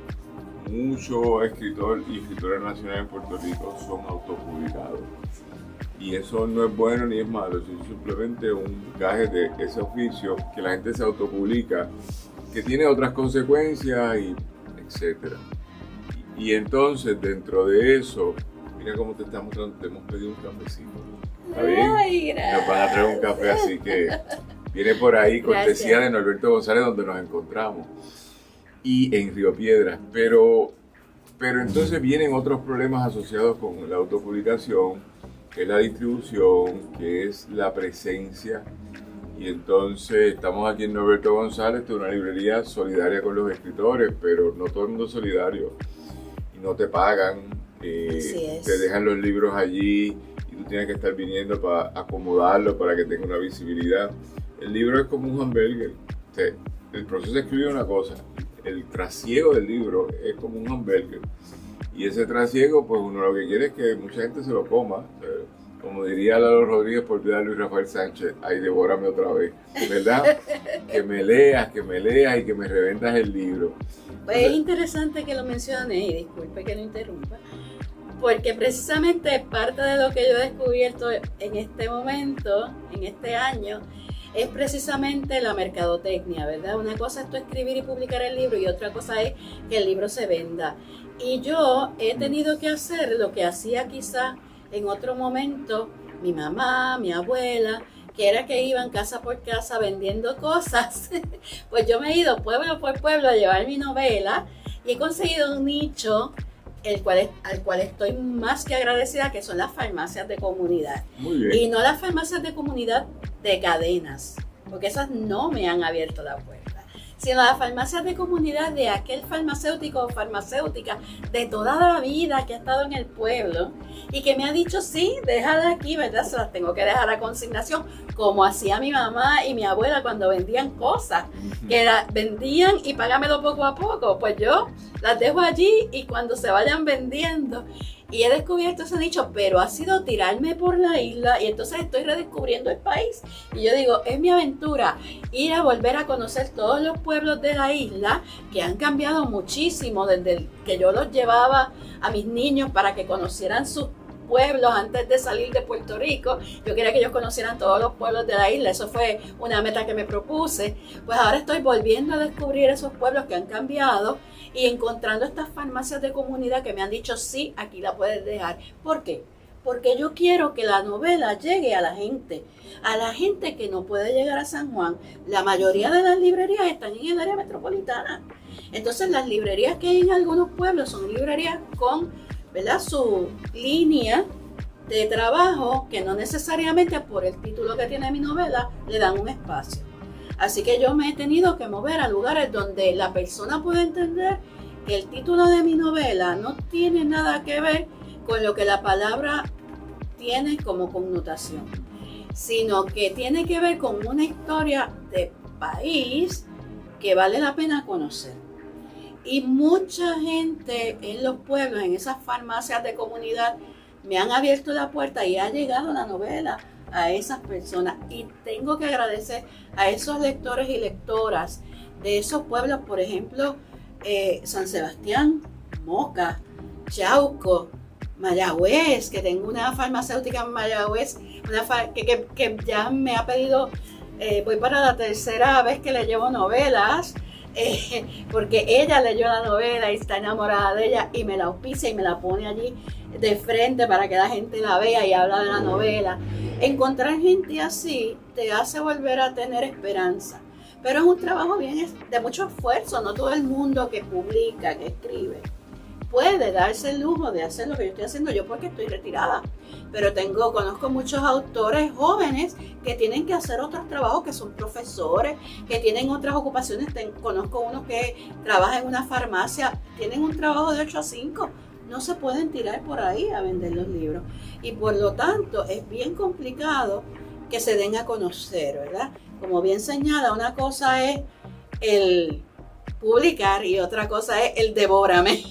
muchos escritores y escritoras nacionales en Puerto Rico son autopublicados. Y eso no es bueno ni es malo, es simplemente un gaje de ese oficio que la gente se autopublica, que tiene otras consecuencias, y etcétera. Y entonces, dentro de eso, mira cómo te estamos mostrando, te hemos pedido un cafecito. ¿Está bien? Ay, nos van a traer un café, así que viene por ahí, cortesía Gracias. de Norberto González, donde nos encontramos, y en Río Piedras. Pero entonces vienen otros problemas asociados con la autopublicación, que es la distribución, que es la presencia. Y entonces estamos aquí en Norberto González, que es una librería solidaria con los escritores, pero no todo el mundo es solidario, y no te pagan, te dejan los libros allí y tú tienes que estar viniendo para acomodarlo, para que tenga una visibilidad. El libro es como un hamburger. O sea, el proceso de escribir es una cosa, el trasiego del libro es como un hamburger. Y ese trasiego, pues uno lo que quiere es que mucha gente se lo coma. O sea, como diría Lalo Rodríguez por vida de Luis Rafael Sánchez, ay, devórame otra vez, ¿verdad? que me leas y que me reventas el libro. Pues es interesante que lo mencione, y disculpe que lo interrumpa, porque precisamente parte de lo que yo he descubierto en este momento, en este año, es precisamente la mercadotecnia, ¿verdad? Una cosa es tú escribir y publicar el libro, y otra cosa es que el libro se venda. Y yo he tenido que hacer lo que hacía quizá en otro momento mi mamá, mi abuela, que era que iban casa por casa vendiendo cosas. Pues yo me he ido pueblo por pueblo a llevar mi novela, y he conseguido un nicho al cual estoy más que agradecida, que son las farmacias de comunidad. Muy bien. Y no las farmacias de comunidad de cadenas, porque esas no me han abierto la puerta, sino las farmacias de comunidad de aquel farmacéutico o farmacéutica de toda la vida que ha estado en el pueblo y que me ha dicho, sí, déjala aquí, ¿verdad? Se las tengo que dejar a consignación, como hacía mi mamá y mi abuela cuando vendían cosas, que vendían y págamelo poco a poco. Pues yo las dejo allí, y cuando se vayan vendiendo. Y he descubierto ese nicho, pero ha sido tirarme por la isla, y entonces estoy redescubriendo el país. Y yo digo, es mi aventura ir a volver a conocer todos los pueblos de la isla, que han cambiado muchísimo desde que yo los llevaba a mis niños para que conocieran sus pueblos antes de salir de Puerto Rico. Yo quería que ellos conocieran todos los pueblos de la isla, eso fue una meta que me propuse. Pues ahora estoy volviendo a descubrir esos pueblos que han cambiado y encontrando estas farmacias de comunidad que me han dicho, sí, aquí la puedes dejar. ¿Por qué? Porque yo quiero que la novela llegue a la gente que no puede llegar a San Juan. La mayoría de las librerías están en el área metropolitana. Entonces las librerías que hay en algunos pueblos son librerías con, ¿verdad?, su línea de trabajo, que no necesariamente por el título que tiene mi novela le dan un espacio. Así que yo me he tenido que mover a lugares donde la persona puede entender que el título de mi novela no tiene nada que ver con lo que la palabra tiene como connotación. sino que tiene que ver con una historia de país que vale la pena conocer. Y mucha gente en los pueblos, en esas farmacias de comunidad, me han abierto la puerta y ha llegado la novela a esas personas. Y tengo que agradecer a esos lectores y lectoras de esos pueblos, por ejemplo, San Sebastián, Moca, Yauco, Mayagüez, que tengo una farmacéutica en Mayagüez, que ya me ha pedido, voy para la tercera vez que le llevo novelas, porque ella leyó la novela y está enamorada de ella y me la auspicia y me la pone allí de frente para que la gente la vea y habla de la novela. Encontrar gente así te hace volver a tener esperanza, pero es un trabajo de mucho esfuerzo. No todo el mundo que publica, que escribe, puede darse el lujo de hacer lo que yo estoy haciendo yo porque estoy retirada. Pero conozco muchos autores jóvenes que tienen que hacer otros trabajos, que son profesores, que tienen otras ocupaciones. Conozco unos que trabajan en una farmacia, tienen un trabajo de 8 a 5. No se pueden tirar por ahí a vender los libros. Y por lo tanto es bien complicado que se den a conocer, ¿verdad? Como bien señala, una cosa es el publicar y otra cosa es el devórame.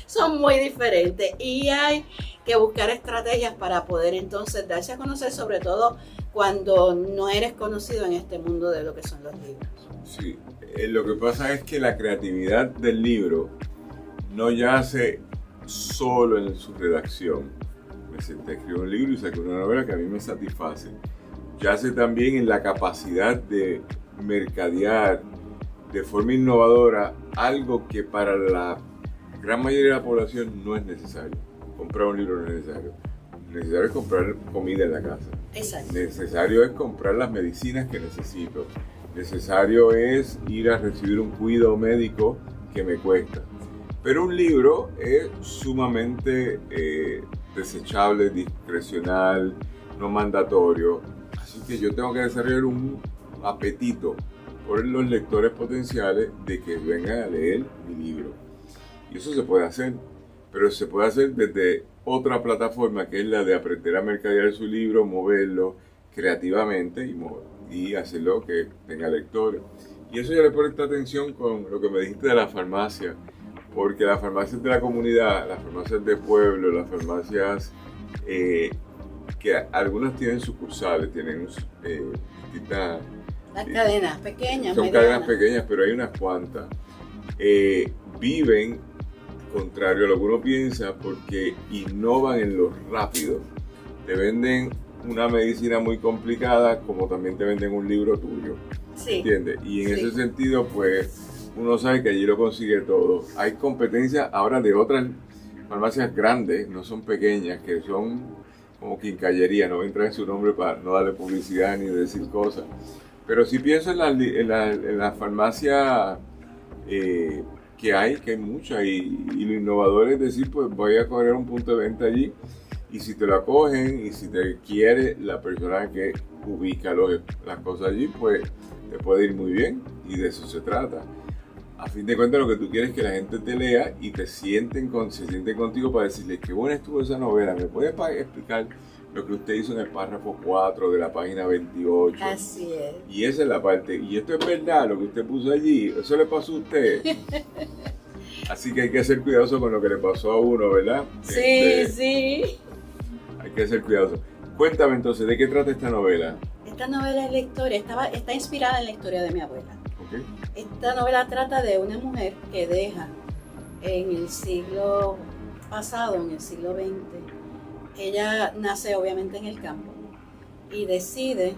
Son muy diferentes y hay que buscar estrategias para poder entonces darse a conocer, sobre todo cuando no eres conocido en este mundo de lo que son los libros. Sí, lo que pasa es que la creatividad del libro no yace solo en su redacción. Me senté a escribir un libro y saqué una novela que a mí me satisface. Yace también en la capacidad de mercadear de forma innovadora algo que para la gran mayoría de la población no es necesario. Comprar un libro no es necesario. Necesario es comprar comida en la casa. Exacto. Necesario es comprar las medicinas que necesito. Necesario es ir a recibir un cuidado médico que me cuesta. Pero un libro es sumamente desechable, discrecional, no mandatorio. Así que yo tengo que desarrollar un apetito por los lectores potenciales de que vengan a leer mi libro. Y eso se puede hacer, pero se puede hacer desde otra plataforma que es la de aprender a mercadear su libro, moverlo creativamente y hacerlo que tenga lectores. Y eso yo le presto atención con lo que me dijiste de la farmacia, porque las farmacias de la comunidad, las farmacias de pueblo, las farmacias que algunas tienen sucursales, tienen distintas... Las cadenas pequeñas, son cadenas pequeñas, pero hay unas cuantas. Viven, contrario a lo que uno piensa, porque innovan en lo rápido. Te venden una medicina muy complicada, como también te venden un libro tuyo. Sí. ¿Entiendes? Y en Sí. ese sentido, pues, uno sabe que allí lo consigue todo. Hay competencia ahora de otras farmacias grandes, no son pequeñas, que son como quincallería, no voy a entrar en su nombre para no darle publicidad ni decir cosas. Pero sí pienso en la farmacia que hay muchas, y lo innovador es decir, pues voy a coger un punto de venta allí, y si te lo acogen y si te quiere la persona que ubica las cosas allí, pues te puede ir muy bien, y de eso se trata. A fin de cuentas, lo que tú quieres es que la gente te lea y se sienten contigo para decirles qué buena estuvo esa novela. ¿Me puede explicar lo que usted hizo en el párrafo 4 de la página 28? Así es. Y esa es la parte. Y esto es verdad, lo que usted puso allí, eso le pasó a usted. Así que hay que ser cuidadoso con lo que le pasó a uno, ¿verdad? Sí, sí. Hay que ser cuidadoso. Cuéntame entonces, ¿de qué trata esta novela? Esta novela es la historia, está inspirada en la historia de mi abuela. Okay. Esta novela trata de una mujer que deja en el siglo pasado, en el siglo XX. Ella nace obviamente en el campo y decide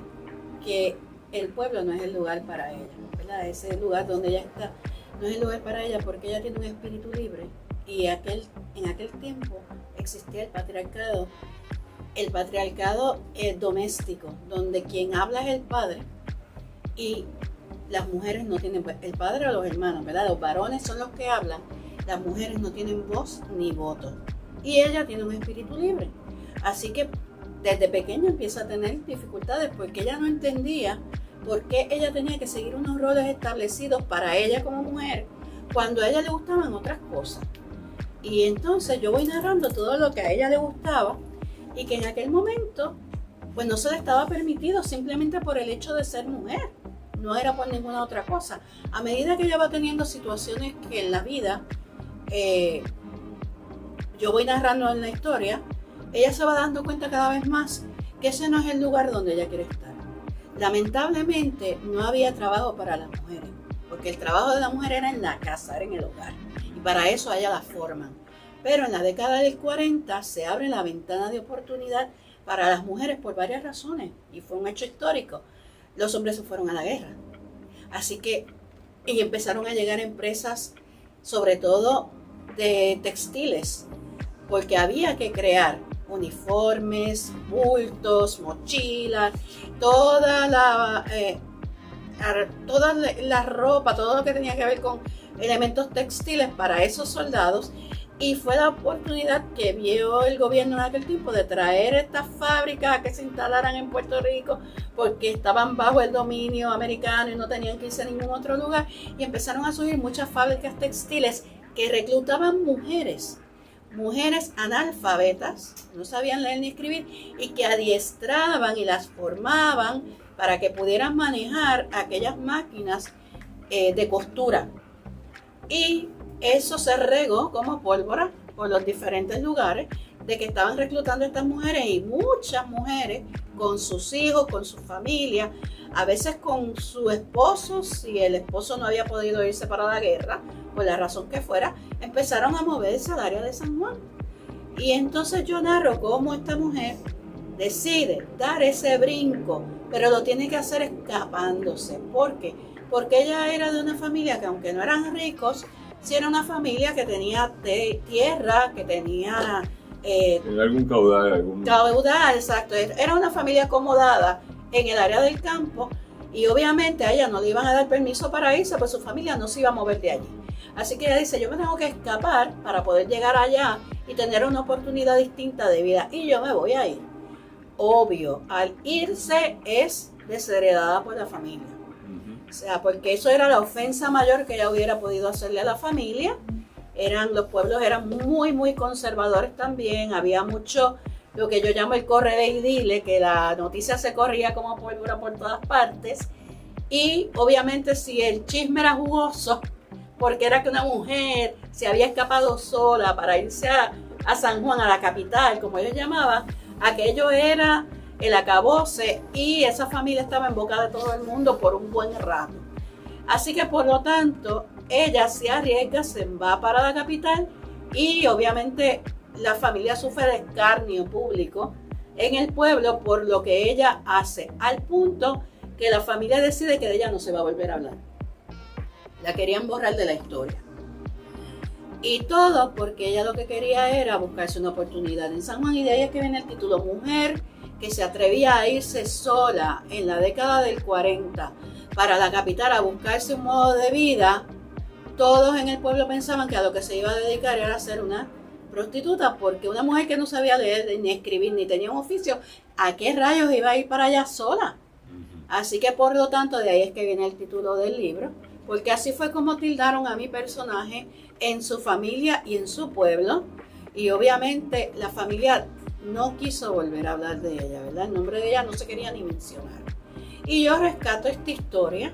que el pueblo no es el lugar para ella, ¿verdad? Ese lugar donde ella está no es el lugar para ella porque ella tiene un espíritu libre y en aquel tiempo existía el patriarcado doméstico, donde quien habla es el padre y las mujeres no tienen, el padre o los hermanos, ¿verdad? Los varones son los que hablan, las mujeres no tienen voz ni voto. Y ella tiene un espíritu libre. Así que desde pequeña empieza a tener dificultades porque ella no entendía por qué ella tenía que seguir unos roles establecidos para ella como mujer cuando a ella le gustaban otras cosas. Y entonces yo voy narrando todo lo que a ella le gustaba y que en aquel momento pues no se le estaba permitido simplemente por el hecho de ser mujer, no era por ninguna otra cosa. A medida que ella va teniendo situaciones que en la vida, yo voy narrando en la historia, ella se va dando cuenta cada vez más que ese no es el lugar donde ella quiere estar. Lamentablemente no había trabajo para las mujeres, porque el trabajo de la mujer era en la casa, era en el hogar, y para eso a ella la forman. Pero en la década del 40 se abre la ventana de oportunidad para las mujeres por varias razones, y fue un hecho histórico. Los hombres se fueron a la guerra, así que y empezaron a llegar empresas, sobre todo de textiles, porque había que crear uniformes, bultos, mochilas, toda la ropa, todo lo que tenía que ver con elementos textiles para esos soldados. Y fue la oportunidad que vio el gobierno en aquel tiempo de traer estas fábricas a que se instalaran en Puerto Rico, porque estaban bajo el dominio americano y no tenían que irse a ningún otro lugar, y empezaron a surgir muchas fábricas textiles que reclutaban mujeres analfabetas, no sabían leer ni escribir, y que adiestraban y las formaban para que pudieran manejar aquellas máquinas de costura. Y eso se regó como pólvora por los diferentes lugares de que estaban reclutando a estas mujeres, y muchas mujeres con sus hijos, con su familia, a veces con su esposo, si el esposo no había podido irse para la guerra, por la razón que fuera, empezaron a moverse al área de San Juan. Y entonces yo narro cómo esta mujer decide dar ese brinco, pero lo tiene que hacer escapándose. ¿Por qué? Porque ella era de una familia que, aunque no eran ricos, sí era una familia que tenía tierra, que tenía... algún caudal. Caudal, exacto. Era una familia acomodada en el área del campo, y obviamente a ella no le iban a dar permiso para irse, pues su familia no se iba a mover de allí. Así que ella dice, yo me tengo que escapar para poder llegar allá y tener una oportunidad distinta de vida, y yo me voy a ir. Obvio, al irse es desheredada por la familia. O sea, porque eso era la ofensa mayor que ella hubiera podido hacerle a la familia. Los pueblos eran muy, muy conservadores también. Había mucho, lo que yo llamo el corre de y dile, que la noticia se corría como pólvora por todas partes. Y obviamente si el chisme era jugoso, porque era que una mujer se había escapado sola para irse a San Juan, a la capital, como ellos llamaban, aquello era el acabose, y esa familia estaba en boca de todo el mundo por un buen rato. Así que por lo tanto, ella se arriesga, se va para la capital, y obviamente la familia sufre de escarnio público en el pueblo por lo que ella hace, al punto que la familia decide que de ella no se va a volver a hablar. La querían borrar de la historia. Y todo porque ella lo que quería era buscarse una oportunidad en San Juan, y de ahí es que viene el título, mujer que se atrevía a irse sola en la década del 40 para la capital a buscarse un modo de vida. Todos en el pueblo pensaban que a lo que se iba a dedicar era a ser una prostituta, porque una mujer que no sabía leer ni escribir ni tenía un oficio, ¿a qué rayos iba a ir para allá sola? Así que por lo tanto de ahí es que viene el título del libro, porque así fue como tildaron a mi personaje en su familia y en su pueblo, y obviamente la familia no quiso volver a hablar de ella, ¿verdad? El nombre de ella no se quería ni mencionar. Y yo rescato esta historia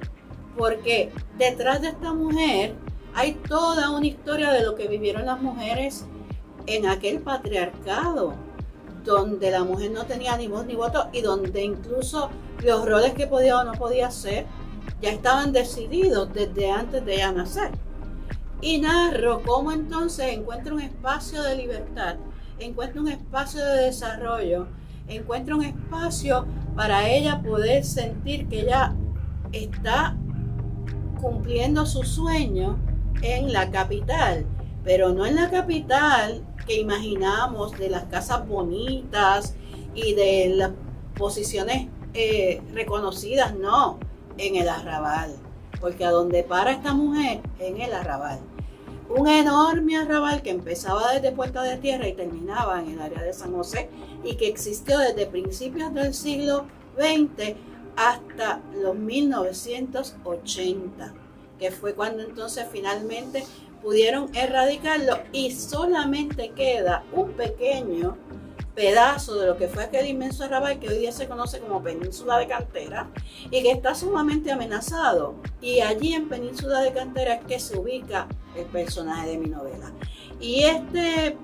porque detrás de esta mujer hay toda una historia de lo que vivieron las mujeres en aquel patriarcado, donde la mujer no tenía ni voz ni voto, y donde incluso los roles que podía o no podía hacer ya estaban decididos desde antes de ella nacer. Y narro cómo entonces encuentra un espacio de libertad, encuentra un espacio de desarrollo, encuentra un espacio para ella poder sentir que ella está cumpliendo su sueño en la capital, pero no en la capital que imaginamos, de las casas bonitas y de las posiciones reconocidas, no, en el arrabal, porque a donde para esta mujer, en el arrabal, un enorme arrabal que empezaba desde Puerta de Tierra y terminaba en el área de San José, y que existió desde principios del siglo XX hasta los 1980, que fue cuando entonces finalmente pudieron erradicarlo, y solamente queda un pequeño pedazo de lo que fue aquel inmenso arrabal que hoy día se conoce como Península de Cantera y que está sumamente amenazado. Y allí en Península de Cantera es que se ubica el personaje de mi novela. Y este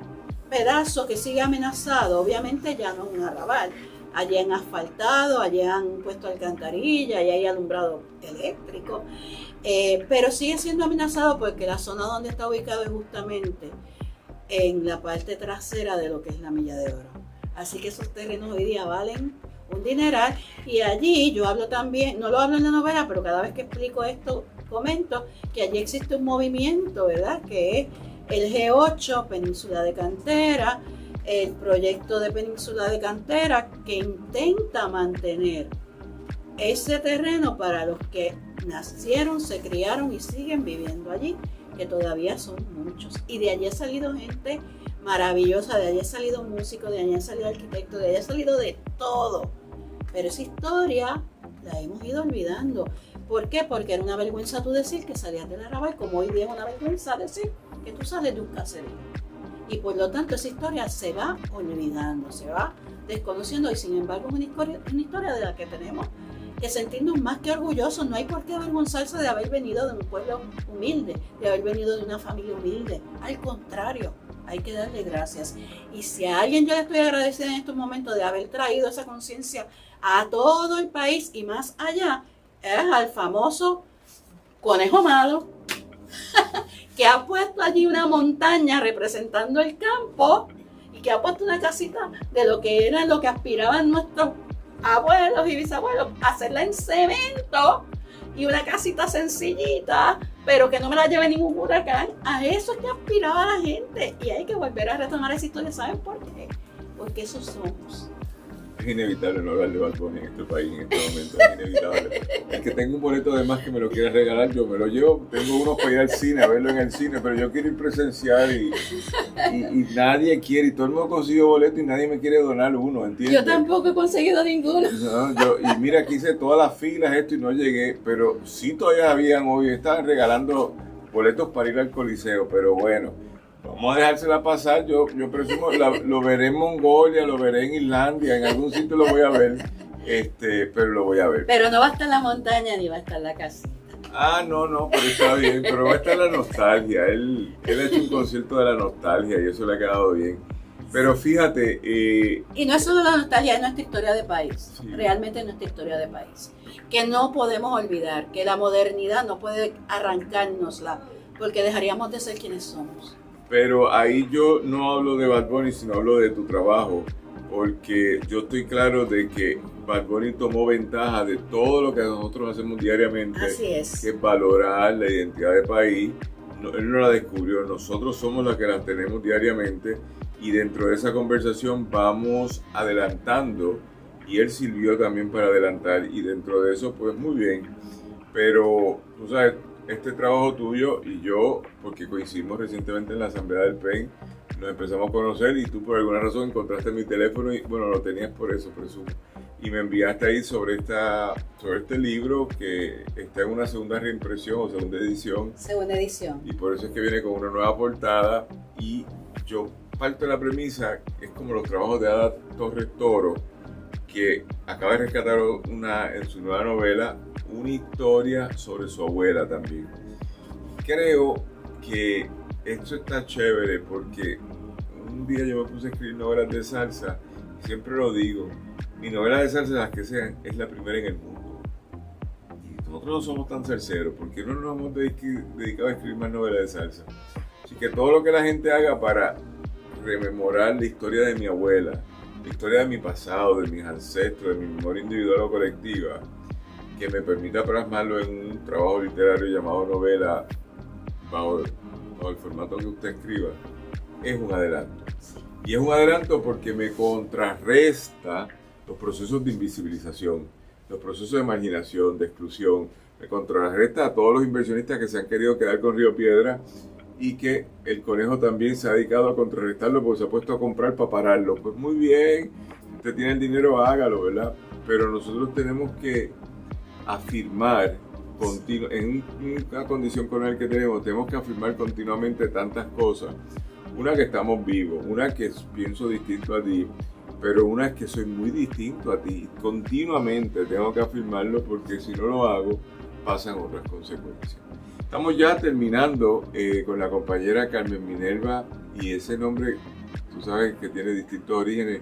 pedazo que sigue amenazado, obviamente ya no es un arrabal. Allí han asfaltado, allí han puesto alcantarilla, allí hay alumbrado eléctrico, pero sigue siendo amenazado porque la zona donde está ubicado es justamente en la parte trasera de lo que es la Milla de Oro. Así que esos terrenos hoy día valen un dineral, y allí yo hablo también, no lo hablo en la novela, pero cada vez que explico esto comento que allí existe un movimiento, ¿verdad? Que es el G8, Península de Cantera, el proyecto de Península de Cantera, que intenta mantener ese terreno para los que nacieron, se criaron y siguen viviendo allí, que todavía son muchos. Y de allí ha salido gente maravillosa, de allí ha salido músicos, de allí ha salido arquitectos, de allí ha salido de todo. Pero esa historia la hemos ido olvidando. ¿Por qué? Porque era una vergüenza tú decir que salías del arrabal, como hoy día es una vergüenza decir que tú sales de un caserío. Y por lo tanto esa historia se va olvidando, se va desconociendo, y sin embargo es una historia de la que tenemos que sentirnos más que orgullosos. No hay por qué avergonzarse de haber venido de un pueblo humilde, de haber venido de una familia humilde. Al contrario, hay que darle gracias. Y si a alguien yo le estoy agradecida en estos momentos de haber traído esa conciencia a todo el país y más allá, es al famoso Conejo Malo, que ha puesto allí una montaña representando el campo y que ha puesto una casita de lo que era lo que aspiraban nuestros abuelos y bisabuelos, hacerla en cemento y una casita sencillita, pero que no me la lleve ningún huracán. A eso es que aspiraba la gente, y hay que volver a retomar esa historia. ¿Saben por qué? Porque eso somos. Es inevitable no hablar de Bad Bunny en este país en este momento, es inevitable. El que tenga un boleto de más que me lo quiera regalar, yo me lo llevo. Tengo uno para ir al cine, a verlo en el cine, pero yo quiero ir presencial y nadie quiere, y todo el mundo consigue boleto y nadie me quiere donar uno, ¿entiendes? Yo tampoco he conseguido ninguno. No, y mira, aquí hice todas las filas esto y no llegué, pero sí todavía habían hoy, estaban regalando boletos para ir al Coliseo, pero bueno. Vamos a dejársela pasar, yo presumo, lo veré en Mongolia, lo veré en Islandia, en algún sitio lo voy a ver, pero lo voy a ver. Pero no va a estar la montaña ni va a estar la casita. No, pero está bien, pero va a estar la nostalgia, él ha hecho un concierto de la nostalgia y eso le ha quedado bien. Pero fíjate... y no es solo la nostalgia, es nuestra historia de país, sí. Realmente es nuestra historia de país, que no podemos olvidar, que la modernidad no puede arrancárnosla, porque dejaríamos de ser quienes somos. Pero ahí yo no hablo de Bad Bunny, sino hablo de tu trabajo, porque yo estoy claro de que Bad Bunny tomó ventaja de todo lo que nosotros hacemos diariamente. Así es. Que es valorar la identidad del país. Él no la descubrió, nosotros somos los que la tenemos diariamente, y dentro de esa conversación vamos adelantando, y él sirvió también para adelantar, y dentro de eso pues muy bien. Pero tú sabes, este trabajo tuyo y yo, porque coincidimos recientemente en la asamblea del PEN, nos empezamos a conocer y tú por alguna razón encontraste mi teléfono y bueno, lo tenías por eso, presumo. Y me enviaste ahí sobre este libro que está en una segunda reimpresión o segunda edición. Segunda edición. Y por eso es que viene con una nueva portada, y yo parto de la premisa, es como los trabajos de Ada Torres Toro, que acaba de rescatar en su nueva novela una historia sobre su abuela también. Creo que esto está chévere porque un día yo me puse a escribir novelas de salsa, y siempre lo digo, mi novela de salsa, las que sean, es la primera en el mundo. Y nosotros no somos tan salseros, porque no nos hemos dedicado a escribir más novelas de salsa. Así que todo lo que la gente haga para rememorar la historia de mi abuela, la historia de mi pasado, de mis ancestros, de mi memoria individual o colectiva, que me permita plasmarlo en un trabajo literario llamado novela, bajo el formato que usted escriba, es un adelanto. Y es un adelanto porque me contrarresta los procesos de invisibilización, los procesos de marginación, de exclusión. Me contrarresta a todos los inversionistas que se han querido quedar con Río Piedra, y que el Conejo también se ha dedicado a contrarrestarlo porque se ha puesto a comprar para pararlo. Pues muy bien, usted tiene el dinero, hágalo, ¿verdad? Pero nosotros tenemos que afirmar en una condición con el que tenemos que afirmar continuamente tantas cosas. Una, que estamos vivos, una, que pienso distinto a ti, pero una es que soy muy distinto a ti. Continuamente tengo que afirmarlo porque si no lo hago, pasan otras consecuencias. Estamos ya terminando con la compañera Carmen Minerva, y ese nombre, tú sabes que tiene distintos orígenes,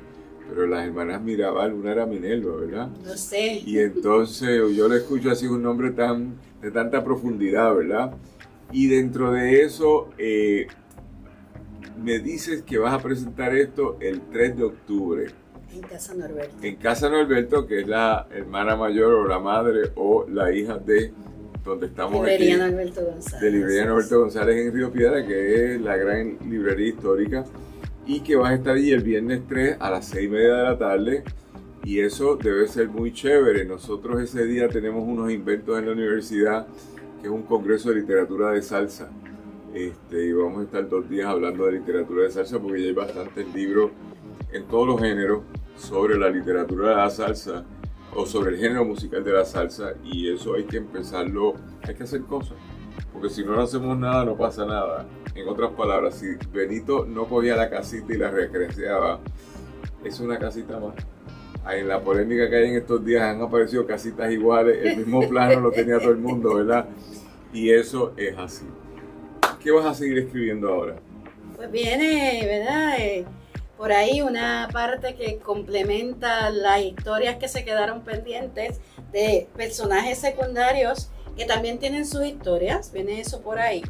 pero las hermanas Mirabal, una era Minerva, ¿verdad? No sé. Y entonces yo le escucho así un nombre de tanta profundidad, ¿verdad? Y dentro de eso, me dices que vas a presentar esto el 3 de octubre. En Casa Norberto. En Casa Norberto, que es la hermana mayor o la madre o la hija de donde estamos Librería aquí. Norberto González. De Librería Norberto González en Río Piedra, que es la gran librería histórica, y que vas a estar allí el viernes 3 a las 6:30 de la tarde, y eso debe ser muy chévere. Nosotros ese día tenemos unos inventos en la universidad, que es un congreso de literatura de salsa, y vamos a estar 2 días hablando de literatura de salsa, porque ya hay bastantes libros en todos los géneros sobre la literatura de la salsa, o sobre el género musical de la salsa, y eso hay que empezarlo, hay que hacer cosas, porque si no hacemos nada, no pasa nada. En otras palabras, si Benito no cogía la casita y la recreaba, es una casita más. En la polémica que hay en estos días han aparecido casitas iguales, el mismo plano lo tenía todo el mundo, ¿verdad? Y eso es así. ¿Qué vas a seguir escribiendo ahora? Pues viene, ¿verdad? Por ahí una parte que complementa las historias que se quedaron pendientes de personajes secundarios que también tienen sus historias, viene eso por ahí.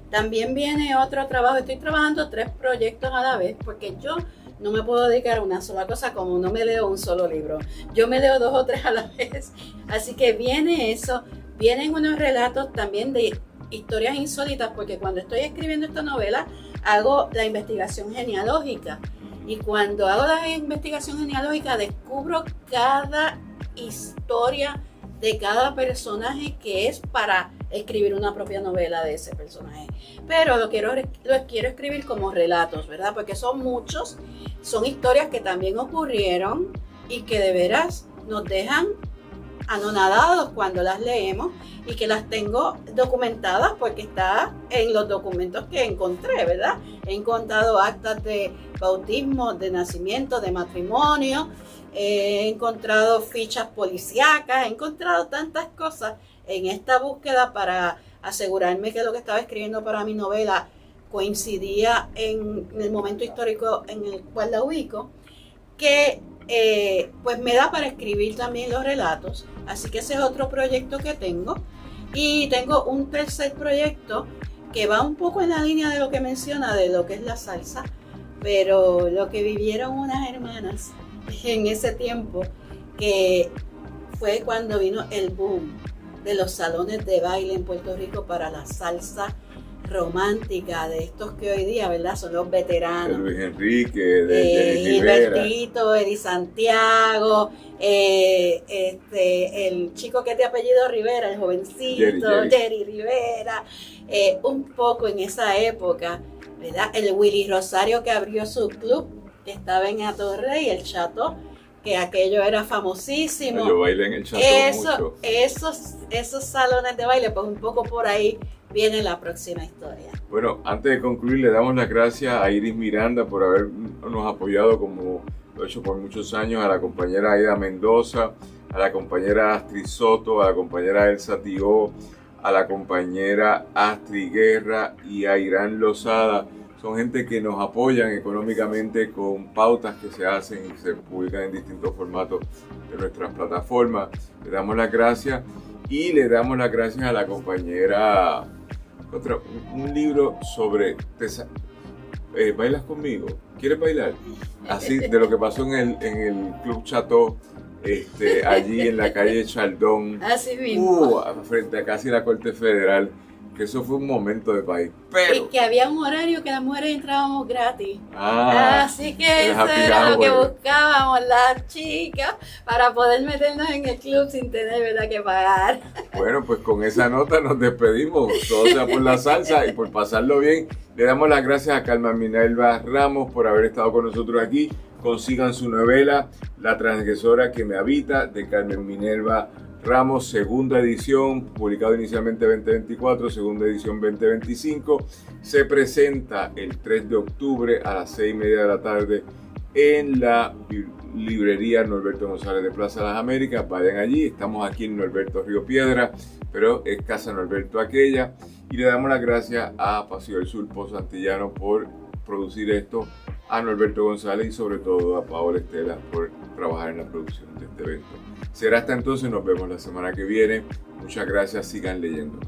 También viene otro trabajo, estoy trabajando 3 proyectos a la vez, porque yo no me puedo dedicar a una sola cosa, como no me leo un solo libro. Yo me leo 2 o 3 a la vez, así que viene eso, vienen unos relatos también de historias insólitas, porque cuando estoy escribiendo esta novela hago la investigación genealógica. Y cuando hago la investigación genealógica descubro cada historia de cada personaje que es para escribir una propia novela de ese personaje. Pero lo quiero escribir como relatos, ¿verdad? Porque son muchos, son historias que también ocurrieron y que de veras nos dejan anonadados cuando las leemos, y que las tengo documentadas porque está en los documentos que encontré, ¿verdad? He encontrado actas de bautismo, de nacimiento, de matrimonio, he encontrado fichas policíacas, he encontrado tantas cosas en esta búsqueda para asegurarme que lo que estaba escribiendo para mi novela coincidía en el momento histórico en el cual la ubico, que pues me da para escribir también los relatos. Así que ese es otro proyecto que tengo. Y tengo un tercer proyecto que va un poco en la línea de lo que menciona, de lo que es la salsa, pero lo que vivieron unas hermanas en ese tiempo, que fue cuando vino el boom de los salones de baile en Puerto Rico para la salsa romántica, de estos que hoy día, ¿verdad?, son los veteranos. De Luis Enrique, de Jenny Rivera, Gilbertito, Eddie Santiago, el chico que es de apellido Rivera, el jovencito, Jerry Rivera, un poco en esa época, ¿verdad? El Willy Rosario, que abrió su club, que estaba en Atorrey, el Chateau, que aquello era famosísimo. Yo bailé en el Chateau mucho. Esos salones de baile, pues un poco por ahí viene la próxima historia. Bueno, antes de concluir, le damos las gracias a Iris Miranda por habernos apoyado, como lo he hecho por muchos años, a la compañera Aida Mendoza, a la compañera Astrid Soto, a la compañera Elsa Tió, a la compañera Astrid Guerra y a Irán Lozada. Son gente que nos apoyan económicamente con pautas que se hacen y se publican en distintos formatos de nuestras plataformas. Le damos las gracias, y le damos las gracias a la compañera, un libro sobre ¿bailas conmigo? ¿Quieres bailar? Así, de lo que pasó en el Club Chateau, allí en la calle Chaldón, así mismo, frente a casi la Corte Federal, que eso fue un momento de país. Pero, y que había un horario que las mujeres entrábamos gratis. Así que eso happy era lo que hour. buscábamos las chicas para poder meternos en el club sin tener, ¿verdad?, que pagar. Bueno, pues con esa nota nos despedimos. Todo sea por la salsa y por pasarlo bien. Le damos las gracias a Carmen Minerva Ramos por haber estado con nosotros aquí. Consigan su novela, La transgresora que me habita, de Carmen Minerva Ramos, segunda edición, publicado inicialmente 2024, segunda edición 2025. Se presenta el 3 de octubre a las 6:30 de la tarde en la librería Norberto González de Plaza Las Américas. Vayan allí, estamos aquí en Norberto Río Piedra, pero es Casa Norberto aquella. Y le damos las gracias a Pasillo del Sur Pozo Antillano por producir esto, a Norberto González y sobre todo a Paola Estela por trabajar en la producción de este evento. Será hasta entonces, nos vemos la semana que viene. Muchas gracias, sigan leyendo.